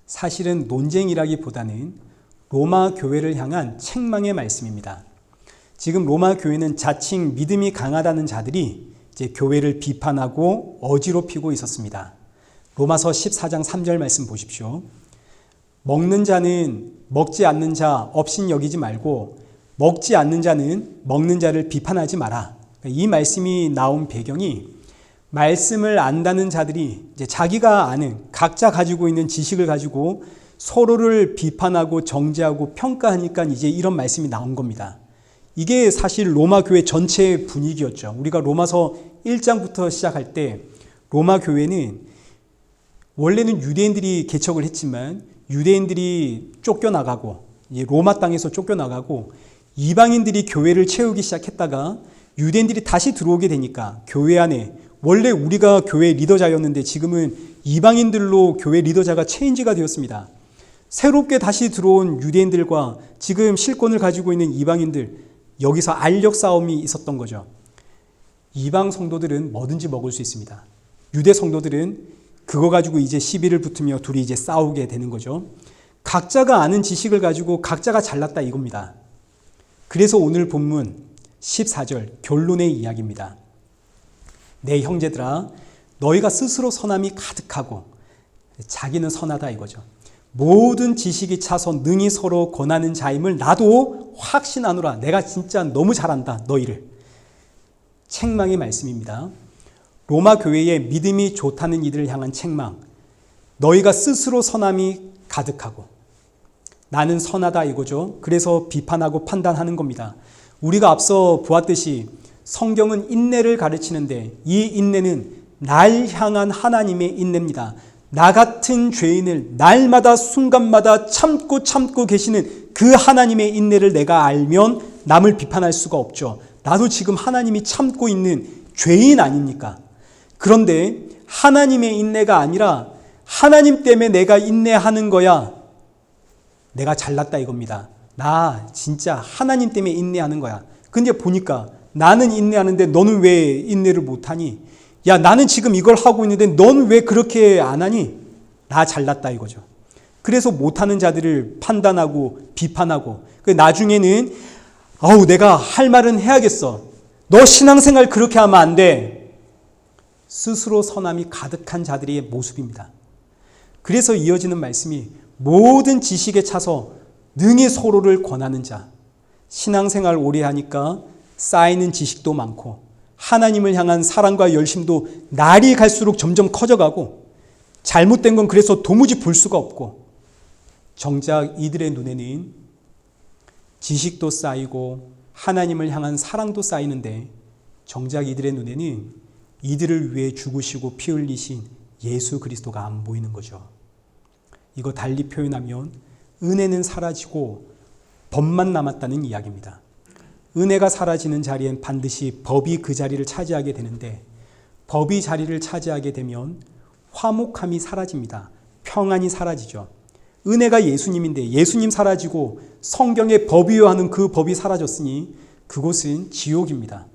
사실은 논쟁이라기보다는 로마 교회를 향한 책망의 말씀입니다. 지금 로마 교회는 자칭 믿음이 강하다는 자들이 이제 교회를 비판하고 어지럽히고 있었습니다. 로마서 14장 3절 말씀 보십시오. 먹는 자는 먹지 않는 자 업신 여기지 말고 먹지 않는 자는 먹는 자를 비판하지 마라. 이 말씀이 나온 배경이 말씀을 안다는 자들이 이제 자기가 아는 각자 가지고 있는 지식을 가지고 서로를 비판하고 정죄하고 평가하니까 이제 이런 말씀이 나온 겁니다. 이게 사실 로마 교회 전체의 분위기였죠. 우리가 로마서 1장부터 시작할 때 로마 교회는 원래는 유대인들이 개척을 했지만 유대인들이 쫓겨나가고 로마 땅에서 쫓겨나가고 이방인들이 교회를 채우기 시작했다가 유대인들이 다시 들어오게 되니까 교회 안에 원래 우리가 교회 리더자였는데 지금은 이방인들로 교회 리더자가 체인지가 되었습니다. 새롭게 다시 들어온 유대인들과 지금 실권을 가지고 있는 이방인들, 여기서 알력 싸움이 있었던 거죠. 이방 성도들은 뭐든지 먹을 수 있습니다. 유대 성도들은 그거 가지고 이제 시비를 붙으며 둘이 이제 싸우게 되는 거죠. 각자가 아는 지식을 가지고 각자가 잘났다 이겁니다. 그래서 오늘 본문 14절 결론의 이야기입니다. 내 형제들아 너희가 스스로 선함이 가득하고 자기는 선하다 이거죠. 모든 지식이 차서 능히 서로 권하는 자임을 나도 확신하노라. 내가 진짜 너무 잘한다 너희를. 책망의 말씀입니다. 로마 교회의 믿음이 좋다는 이들을 향한 책망. 너희가 스스로 선함이 가득하고 나는 선하다 이거죠. 그래서 비판하고 판단하는 겁니다. 우리가 앞서 보았듯이 성경은 인내를 가르치는데 이 인내는 날 향한 하나님의 인내입니다. 나 같은 죄인을 날마다 순간마다 참고 계시는 그 하나님의 인내를 내가 알면 남을 비판할 수가 없죠. 나도 지금 하나님이 참고 있는 죄인 아닙니까? 그런데 하나님의 인내가 아니라 하나님 때문에 내가 인내하는 거야. 내가 잘났다 이겁니다. 나 진짜 하나님 때문에 인내하는 거야. 근데 보니까 나는 인내하는데 너는 왜 인내를 못하니? 야, 나는 지금 이걸 하고 있는데 넌 왜 그렇게 안 하니? 나 잘났다 이거죠. 그래서 못하는 자들을 판단하고 비판하고 나중에는 내가 할 말은 해야겠어. 너 신앙생활 그렇게 하면 안 돼. 스스로 선함이 가득한 자들의 모습입니다. 그래서 이어지는 말씀이 모든 지식에 차서 능히 서로를 권하는 자. 신앙생활 오래 하니까 쌓이는 지식도 많고 하나님을 향한 사랑과 열심도 날이 갈수록 점점 커져가고 잘못된 건 그래서 도무지 볼 수가 없고 정작 이들의 눈에는 지식도 쌓이고 하나님을 향한 사랑도 쌓이는데 정작 이들의 눈에는 이들을 위해 죽으시고 피 흘리신 예수 그리스도가 안 보이는 거죠. 이거 달리 표현하면 은혜는 사라지고 법만 남았다는 이야기입니다. 은혜가 사라지는 자리엔 반드시 법이 그 자리를 차지하게 되는데, 법이 자리를 차지하게 되면 화목함이 사라집니다. 평안이 사라지죠. 은혜가 예수님인데 예수님 사라지고 성경에 법이요 하는 그 법이 사라졌으니 그곳은 지옥입니다.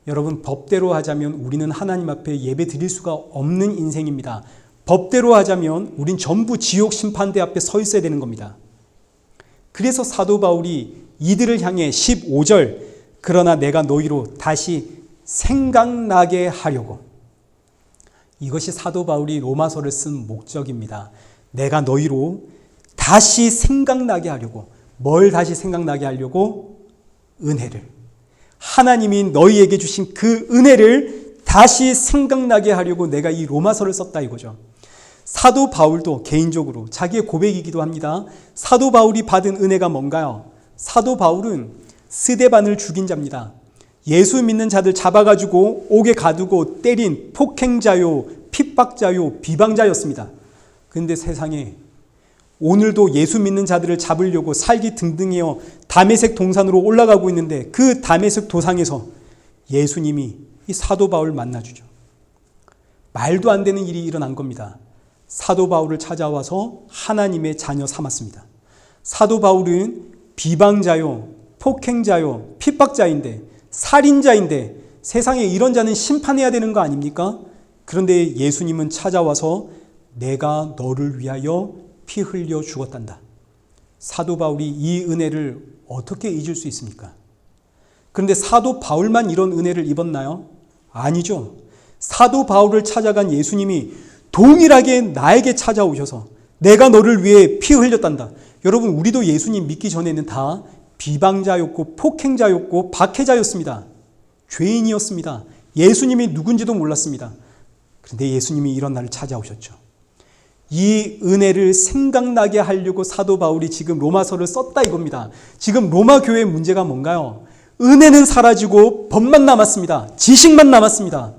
여러분, 법대로 하자면 우리는 하나님 앞에 예배 드릴 수가 없는 인생입니다. 법대로 하자면 우린 전부 지옥 심판대 앞에 서 있어야 되는 겁니다. 그래서 사도 바울이 이들을 향해 15절, 그러나 내가 너희로 다시 생각나게 하려고, 이것이 사도 바울이 로마서를 쓴 목적입니다. 내가 너희로 다시 생각나게 하려고. 뭘 다시 생각나게 하려고? 은혜를. 하나님이 너희에게 주신 그 은혜를 다시 생각나게 하려고 내가 이 로마서를 썼다 이거죠. 사도 바울도 개인적으로 자기의 고백이기도 합니다. 사도 바울이 받은 은혜가 뭔가요? 사도 바울은 스데반을 죽인 자입니다. 예수 믿는 자들 잡아가지고 옥에 가두고 때린 폭행자요, 핍박자요, 비방자였습니다. 그런데 세상에 오늘도 예수 믿는 자들을 잡으려고 살기 등등해요 다메섹 동산으로 올라가고 있는데, 그 다메섹 도상에서 예수님이 이 사도 바울을 만나주죠. 말도 안 되는 일이 일어난 겁니다. 사도 바울을 찾아와서 하나님의 자녀 삼았습니다. 사도 바울은 비방자요, 폭행자요, 핍박자인데, 살인자인데, 세상에 이런 자는 심판해야 되는 거 아닙니까? 그런데 예수님은 찾아와서 내가 너를 위하여 피 흘려 죽었단다. 사도 바울이 이 은혜를 어떻게 잊을 수 있습니까? 그런데 사도 바울만 이런 은혜를 입었나요? 아니죠. 사도 바울을 찾아간 예수님이 동일하게 나에게 찾아오셔서 내가 너를 위해 피 흘렸단다. 여러분, 우리도 예수님 믿기 전에는 다 비방자였고 폭행자였고 박해자였습니다. 죄인이었습니다. 예수님이 누군지도 몰랐습니다. 그런데 예수님이 이런 날을 찾아오셨죠. 이 은혜를 생각나게 하려고 사도 바울이 지금 로마서를 썼다 이겁니다. 지금 로마 교회의 문제가 뭔가요? 은혜는 사라지고 법만 남았습니다. 지식만 남았습니다.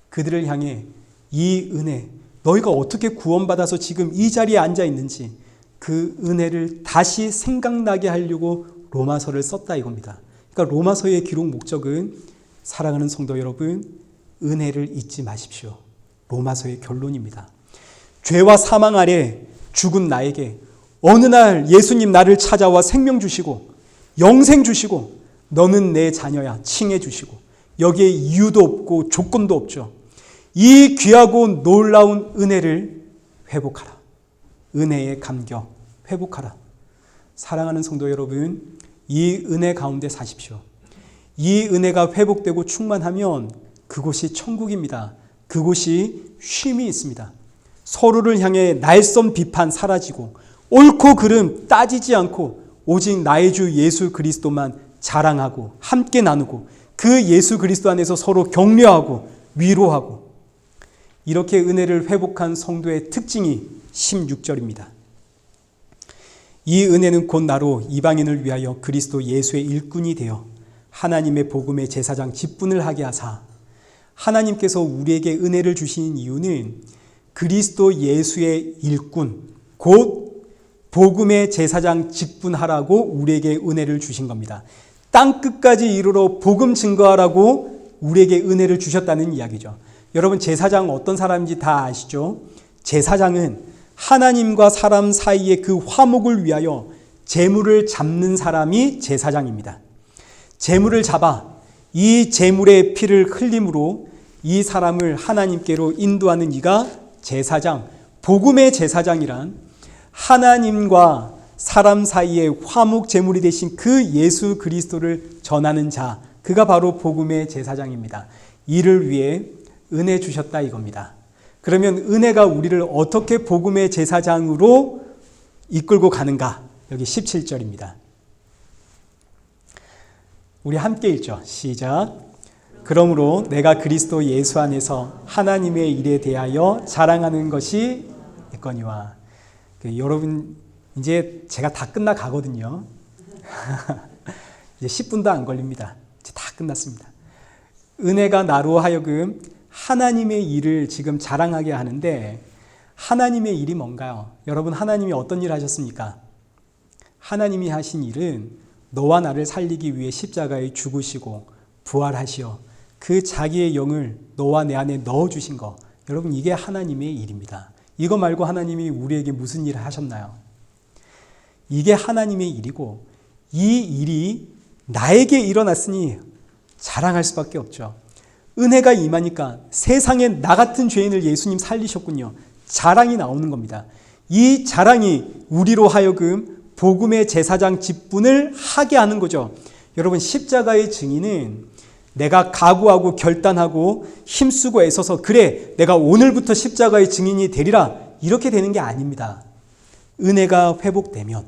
그들을 향해 이 은혜, 너희가 어떻게 구원받아서 지금 이 자리에 앉아 있는지 그 은혜를 다시 생각나게 하려고 로마서를 썼다 이겁니다. 그러니까 로마서의 기록 목적은, 사랑하는 성도 여러분, 은혜를 잊지 마십시오. 로마서의 결론입니다. 죄와 사망 아래 죽은 나에게 어느 날 예수님 나를 찾아와 생명 주시고 영생 주시고 너는 내 자녀야 칭해 주시고, 여기에 이유도 없고 조건도 없죠. 이 귀하고 놀라운 은혜를 회복하라. 은혜의 감격 회복하라. 사랑하는 성도 여러분, 이 은혜 가운데 사십시오. 이 은혜가 회복되고 충만하면 그곳이 천국입니다. 그곳이 쉼이 있습니다. 서로를 향해 날선 비판 사라지고 옳고 그름 따지지 않고 오직 나의 주 예수 그리스도만 자랑하고 함께 나누고 그 예수 그리스도 안에서 서로 격려하고 위로하고, 이렇게 은혜를 회복한 성도의 특징이 16절입니다. 이 은혜는 곧 나로 이방인을 위하여 그리스도 예수의 일꾼이 되어 하나님의 복음의 제사장 직분을 하게 하사, 하나님께서 우리에게 은혜를 주신 이유는 그리스도 예수의 일꾼, 곧 복음의 제사장 직분하라고 우리에게 은혜를 주신 겁니다. 땅끝까지 이르러 복음 증거하라고 우리에게 은혜를 주셨다는 이야기죠. 여러분, 제사장 어떤 사람인지 다 아시죠? 제사장은 하나님과 사람 사이의 그 화목을 위하여 제물을 잡는 사람이 제사장입니다. 제물을 잡아 이 제물의 피를 흘림으로 이 사람을 하나님께로 인도하는 이가 제사장, 복음의 제사장이란 하나님과 사람 사이의 화목 제물이 되신 그 예수 그리스도를 전하는 자, 그가 바로 복음의 제사장입니다. 이를 위해 은혜 주셨다 이겁니다. 그러면 은혜가 우리를 어떻게 복음의 제사장으로 이끌고 가는가? 여기 17절입니다. 우리 함께 읽죠. 시작. 그러므로 내가 그리스도 예수 안에서 하나님의 일에 대하여 자랑하는 것이 있거니와. 여러분, 이제 제가 다 끝나 가거든요. 이제 10분도 안 걸립니다. 이제 다 끝났습니다. 은혜가 나로 하여금 하나님의 일을 지금 자랑하게 하는데, 하나님의 일이 뭔가요? 여러분, 하나님이 어떤 일을 하셨습니까? 하나님이 하신 일은 너와 나를 살리기 위해 십자가에 죽으시고 부활하시어 그 자기의 영을 너와 내 안에 넣어주신 거, 여러분 이게 하나님의 일입니다. 이거 말고 하나님이 우리에게 무슨 일을 하셨나요? 이게 하나님의 일이고 이 일이 나에게 일어났으니 자랑할 수밖에 없죠. 은혜가 임하니까 세상에 나 같은 죄인을 예수님 살리셨군요. 자랑이 나오는 겁니다. 이 자랑이 우리로 하여금 복음의 제사장 직분을 하게 하는 거죠. 여러분 십자가의 증인은 내가 각오하고 결단하고 힘쓰고 애써서 그래 내가 오늘부터 십자가의 증인이 되리라 이렇게 되는 게 아닙니다. 은혜가 회복되면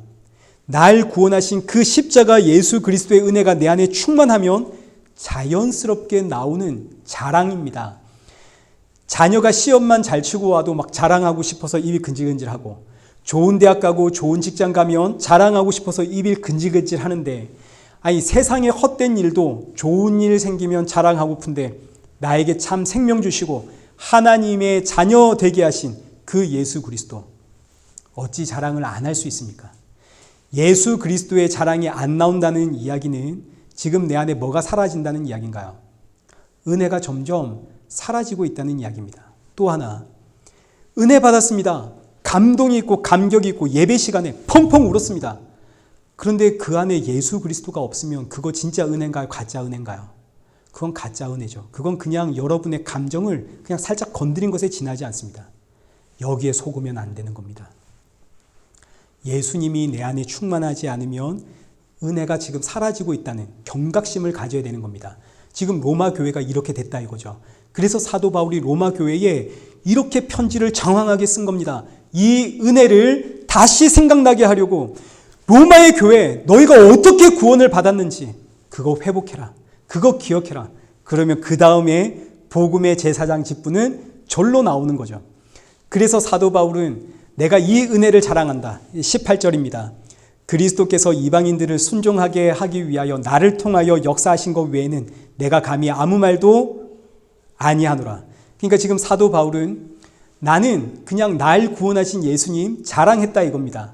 날 구원하신 그 십자가 예수 그리스도의 은혜가 내 안에 충만하면 자연스럽게 나오는 자랑입니다. 자녀가 시험만 잘 치고 와도 막 자랑하고 싶어서 입이 근질근질하고 좋은 대학 가고 좋은 직장 가면 자랑하고 싶어서 입이 근질근질 하는데 아니 세상에 헛된 일도 좋은 일 생기면 자랑하고픈데 나에게 참 생명 주시고 하나님의 자녀 되게 하신 그 예수 그리스도 어찌 자랑을 안 할 수 있습니까? 예수 그리스도의 자랑이 안 나온다는 이야기는 지금 내 안에 뭐가 사라진다는 이야기인가요? 은혜가 점점 사라지고 있다는 이야기입니다. 또 하나, 은혜 받았습니다. 감동이 있고 감격이 있고 예배 시간에 펑펑 울었습니다. 그런데 그 안에 예수 그리스도가 없으면 그거 진짜 은혜인가요? 가짜 은혜인가요? 그건 가짜 은혜죠. 그건 그냥 여러분의 감정을 그냥 살짝 건드린 것에 지나지 않습니다. 여기에 속으면 안 되는 겁니다. 예수님이 내 안에 충만하지 않으면 은혜가 지금 사라지고 있다는 경각심을 가져야 되는 겁니다. 지금 로마 교회가 이렇게 됐다 이거죠. 그래서 사도 바울이 로마 교회에 이렇게 편지를 장황하게 쓴 겁니다. 이 은혜를 다시 생각나게 하려고 로마의 교회 너희가 어떻게 구원을 받았는지 그거 회복해라. 그거 기억해라. 그러면 그 다음에 복음의 제사장 직분은 절로 나오는 거죠. 그래서 사도 바울은 내가 이 은혜를 자랑한다. 18절입니다. 그리스도께서 이방인들을 순종하게 하기 위하여 나를 통하여 역사하신 것 외에는 내가 감히 아무 말도 아니하노라. 그러니까 지금 사도 바울은 나는 그냥 날 구원하신 예수님 자랑했다 이겁니다.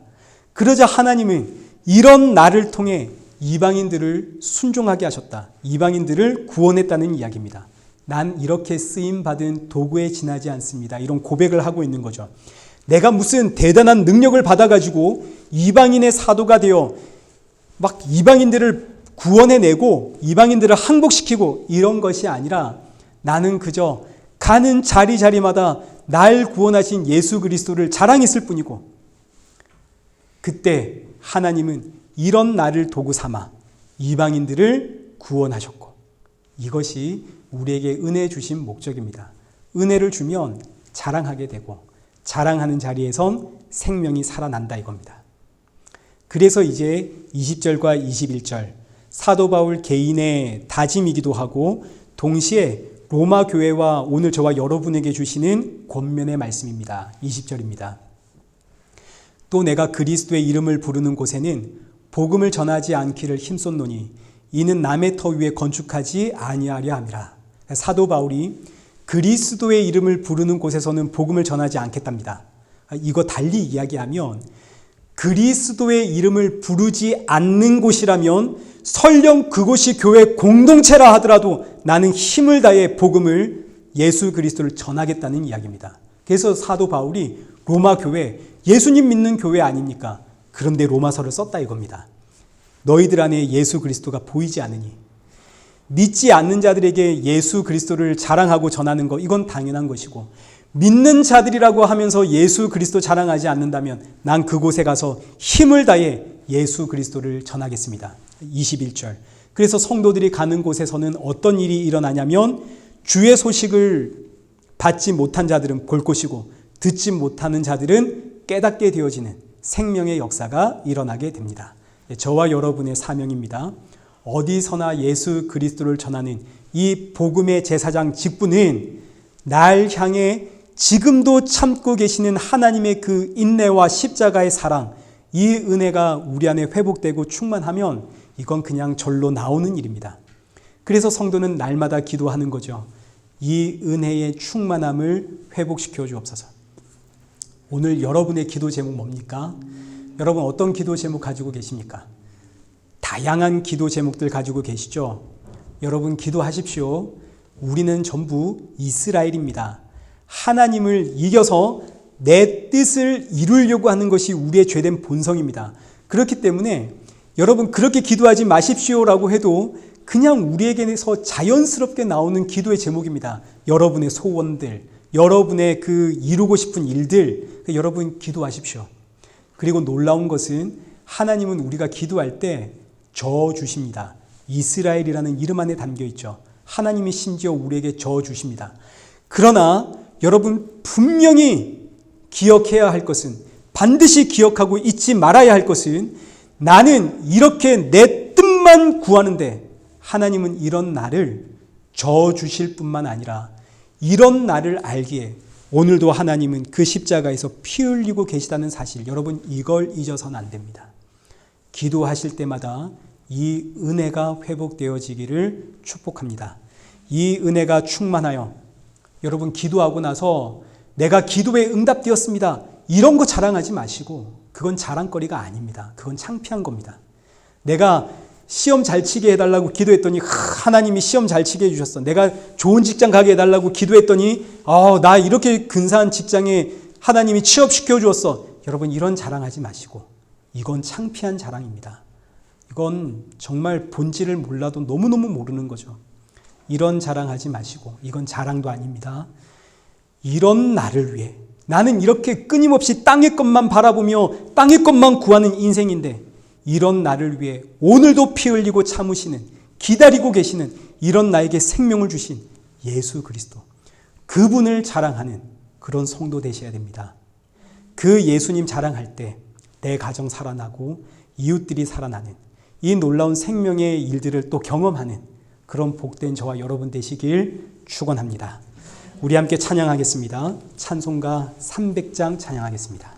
그러자 하나님은 이런 나를 통해 이방인들을 순종하게 하셨다. 이방인들을 구원했다는 이야기입니다. 난 이렇게 쓰임받은 도구에 지나지 않습니다. 이런 고백을 하고 있는 거죠. 내가 무슨 대단한 능력을 받아가지고 이방인의 사도가 되어 막 이방인들을 구원해내고 이방인들을 항복시키고 이런 것이 아니라 나는 그저 가는 자리자리마다 날 구원하신 예수 그리스도를 자랑했을 뿐이고 그때 하나님은 이런 나를 도구 삼아 이방인들을 구원하셨고 이것이 우리에게 은혜 주신 목적입니다. 은혜를 주면 자랑하게 되고 자랑하는 자리에선 생명이 살아난다 이겁니다. 그래서 이제 20절과 21절 사도 바울 개인의 다짐이기도 하고 동시에 로마 교회와 오늘 저와 여러분에게 주시는 권면의 말씀입니다. 20절입니다. 또 내가 그리스도의 이름을 부르는 곳에는 복음을 전하지 않기를 힘썼노니 이는 남의 터 위에 건축하지 아니하려 함이라. 사도 바울이 그리스도의 이름을 부르는 곳에서는 복음을 전하지 않겠답니다. 이거 달리 이야기하면 그리스도의 이름을 부르지 않는 곳이라면 설령 그곳이 교회 공동체라 하더라도 나는 힘을 다해 복음을 예수 그리스도를 전하겠다는 이야기입니다. 그래서 사도 바울이 로마 교회, 예수님 믿는 교회 아닙니까? 그런데 로마서를 썼다 이겁니다. 너희들 안에 예수 그리스도가 보이지 않으니 믿지 않는 자들에게 예수 그리스도를 자랑하고 전하는 것 이건 당연한 것이고 믿는 자들이라고 하면서 예수 그리스도 자랑하지 않는다면 난 그곳에 가서 힘을 다해 예수 그리스도를 전하겠습니다. 21절. 그래서 성도들이 가는 곳에서는 어떤 일이 일어나냐면 주의 소식을 받지 못한 자들은 볼 것이고 듣지 못하는 자들은 깨닫게 되어지는 생명의 역사가 일어나게 됩니다. 저와 여러분의 사명입니다. 어디서나 예수 그리스도를 전하는 이 복음의 제사장 직분은 날 향해 지금도 참고 계시는 하나님의 그 인내와 십자가의 사랑, 이 은혜가 우리 안에 회복되고 충만하면 이건 그냥 절로 나오는 일입니다. 그래서 성도는 날마다 기도하는 거죠. 이 은혜의 충만함을 회복시켜 주옵소서. 오늘 여러분의 기도 제목 뭡니까? 여러분 어떤 기도 제목 가지고 계십니까? 다양한 기도 제목들 가지고 계시죠? 여러분 기도하십시오. 우리는 전부 이스라엘입니다. 하나님을 이겨서 내 뜻을 이루려고 하는 것이 우리의 죄된 본성입니다. 그렇기 때문에 여러분 그렇게 기도하지 마십시오라고 해도 그냥 우리에게서 자연스럽게 나오는 기도의 제목입니다. 여러분의 소원들, 여러분의 그 이루고 싶은 일들, 여러분 기도하십시오. 그리고 놀라운 것은 하나님은 우리가 기도할 때 저 주십니다. 이스라엘이라는 이름 안에 담겨 있죠. 하나님이 심지어 우리에게 저 주십니다. 그러나 여러분 분명히 기억해야 할 것은, 반드시 기억하고 잊지 말아야 할 것은, 나는 이렇게 내 뜻만 구하는데 하나님은 이런 나를 저 주실 뿐만 아니라 이런 나를 알기에 오늘도 하나님은 그 십자가에서 피 흘리고 계시다는 사실, 여러분 이걸 잊어서는 안 됩니다. 기도하실 때마다 이 은혜가 회복되어지기를 축복합니다. 이 은혜가 충만하여 여러분 기도하고 나서 내가 기도에 응답되었습니다, 이런 거 자랑하지 마시고, 그건 자랑거리가 아닙니다. 그건 창피한 겁니다. 내가 시험 잘 치게 해달라고 기도했더니 하나님이 시험 잘 치게 해주셨어. 내가 좋은 직장 가게 해달라고 기도했더니 나 이렇게 근사한 직장에 하나님이 취업시켜 주었어. 여러분 이런 자랑하지 마시고, 이건 창피한 자랑입니다. 이건 정말 본질을 몰라도 너무너무 모르는 거죠. 이런 자랑하지 마시고, 이건 자랑도 아닙니다. 이런 나를 위해, 나는 이렇게 끊임없이 땅의 것만 바라보며 땅의 것만 구하는 인생인데 이런 나를 위해 오늘도 피 흘리고 참으시는, 기다리고 계시는 이런 나에게 생명을 주신 예수 그리스도, 그분을 자랑하는 그런 성도 되셔야 됩니다. 그 예수님 자랑할 때 내 가정 살아나고 이웃들이 살아나는 이 놀라운 생명의 일들을 또 경험하는 그런 복된 저와 여러분 되시길 축원합니다. 우리 함께 찬양하겠습니다. 찬송가 300장 찬양하겠습니다.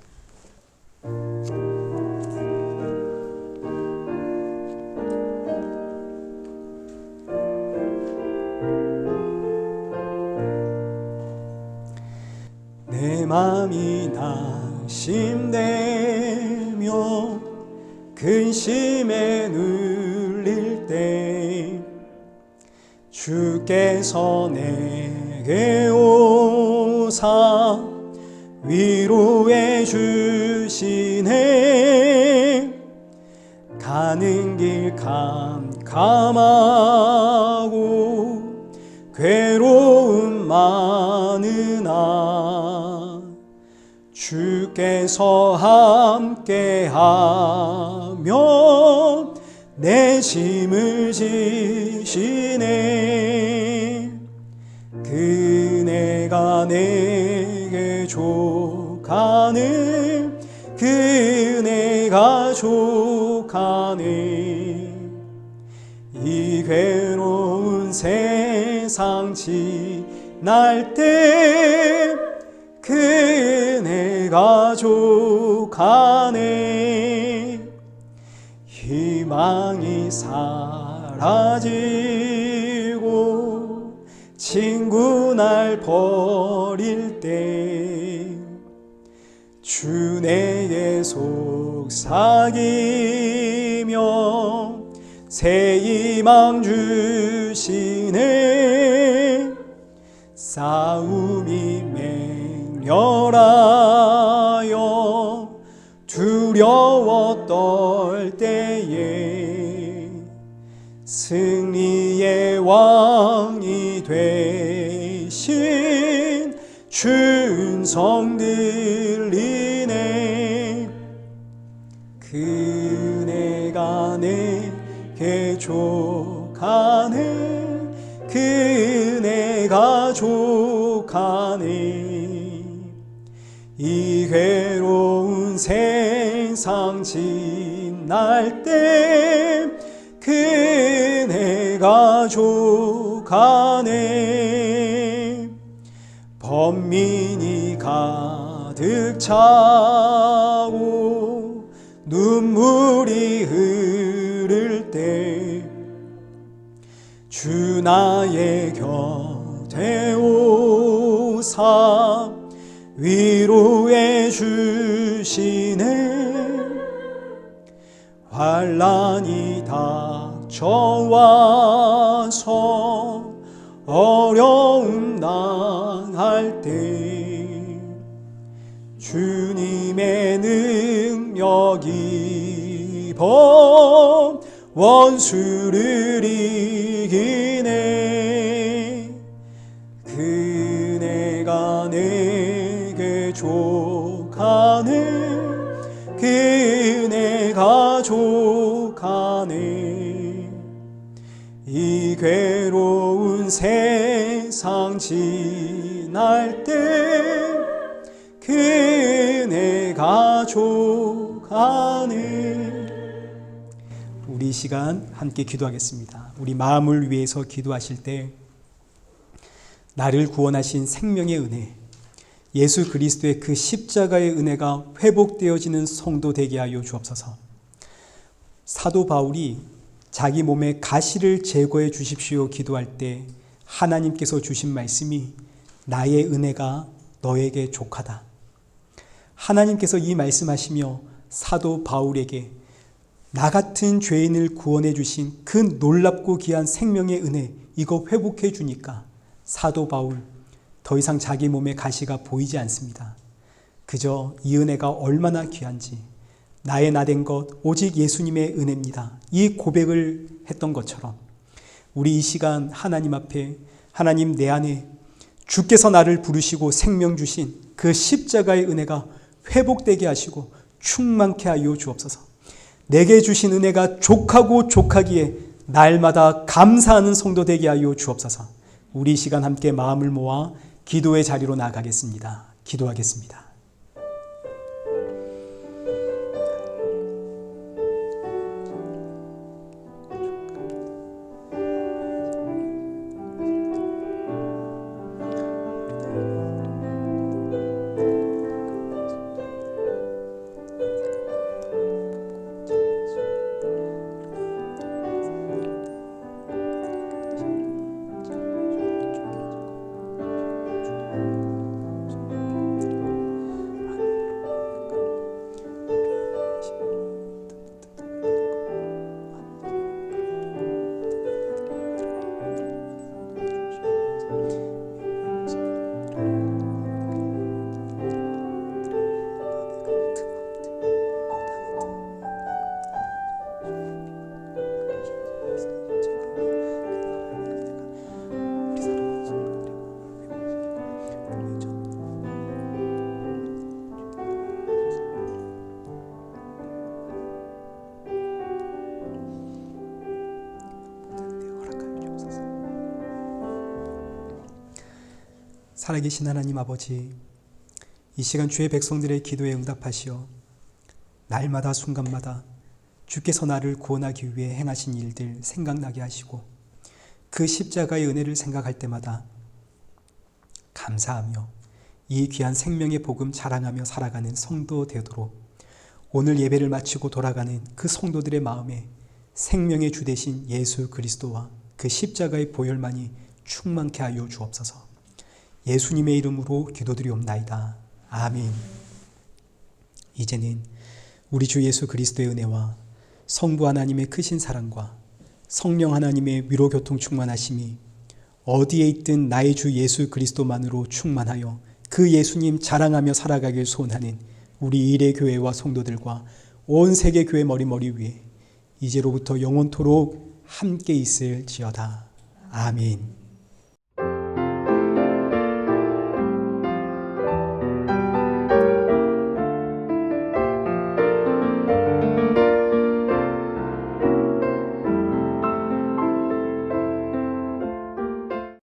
내 맘이 낙심되며 근심에 눌릴 때 주께서 내게 오사 위로해 주시네. 가는 길 캄캄하고 괴로움 많으나 주께서 함께하며 내 짐을 지시네. 그네가 내게 족하네. 그네가 족하네. 이 괴로운 세상 지날 때 그네가 족하네. 희망이 사라지고 친구 날 버릴 때 주 내게 속삭이며 새 희망 주시네. 싸움이 맹렬하여 두려워 떨 때에 승리의 왕이 되신 주 음성 들리네. 그네가 내게 족하네. 그네가 족하네. 이 괴로운 세상 지날 때 그네가 족하네. 번민이 가득 차고 눈물이 흐를 때 주 나의 곁에 오사 위로해 주시네. 환난이 닥쳐와서 어려움 당할 때 주님의 능력이 범 원수를 이기네. 그네가 내게 족하네. 그네가 족하네. 이 괴로운 세상 지날 때 그네가 족하네. 우리 이 시간 함께 기도하겠습니다. 우리 마음을 위해서 기도하실 때 나를 구원하신 생명의 은혜, 예수 그리스도의 그 십자가의 은혜가 회복되어지는 성도 되게 하여 주옵소서. 사도 바울이 자기 몸의 가시를 제거해 주십시오 기도할 때 하나님께서 주신 말씀이 나의 은혜가 너에게 족하다. 하나님께서 이 말씀하시며 사도 바울에게 나 같은 죄인을 구원해 주신 그 놀랍고 귀한 생명의 은혜, 이거 회복해 주니까 사도 바울 더 이상 자기 몸에 가시가 보이지 않습니다. 그저 이 은혜가 얼마나 귀한지, 나의 나된 것 오직 예수님의 은혜입니다, 이 고백을 했던 것처럼 우리 이 시간 하나님 앞에, 하나님 내 안에 주께서 나를 부르시고 생명 주신 그 십자가의 은혜가 회복되게 하시고 충만케 하여 주옵소서. 내게 주신 은혜가 족하고 족하기에 날마다 감사하는 성도 되게 하여 주옵소서. 우리 이 시간 함께 마음을 모아 기도의 자리로 나가겠습니다. 기도하겠습니다. 살아계신 하나님 아버지, 이 시간 주의 백성들의 기도에 응답하시어 날마다 순간마다 주께서 나를 구원하기 위해 행하신 일들 생각나게 하시고 그 십자가의 은혜를 생각할 때마다 감사하며 이 귀한 생명의 복음 자랑하며 살아가는 성도 되도록 오늘 예배를 마치고 돌아가는 그 성도들의 마음에 생명의 주 되신 예수 그리스도와 그 십자가의 보혈만이 충만케 하여 주옵소서. 예수님의 이름으로 기도드리옵나이다. 아멘. 이제는 우리 주 예수 그리스도의 은혜와 성부 하나님의 크신 사랑과 성령 하나님의 위로 교통 충만하심이 어디에 있든 나의 주 예수 그리스도만으로 충만하여 그 예수님 자랑하며 살아가길 소원하는 우리 일의 교회와 성도들과 온 세계 교회 머리머리 위에 이제로부터 영원토록 함께 있을지어다. 아멘.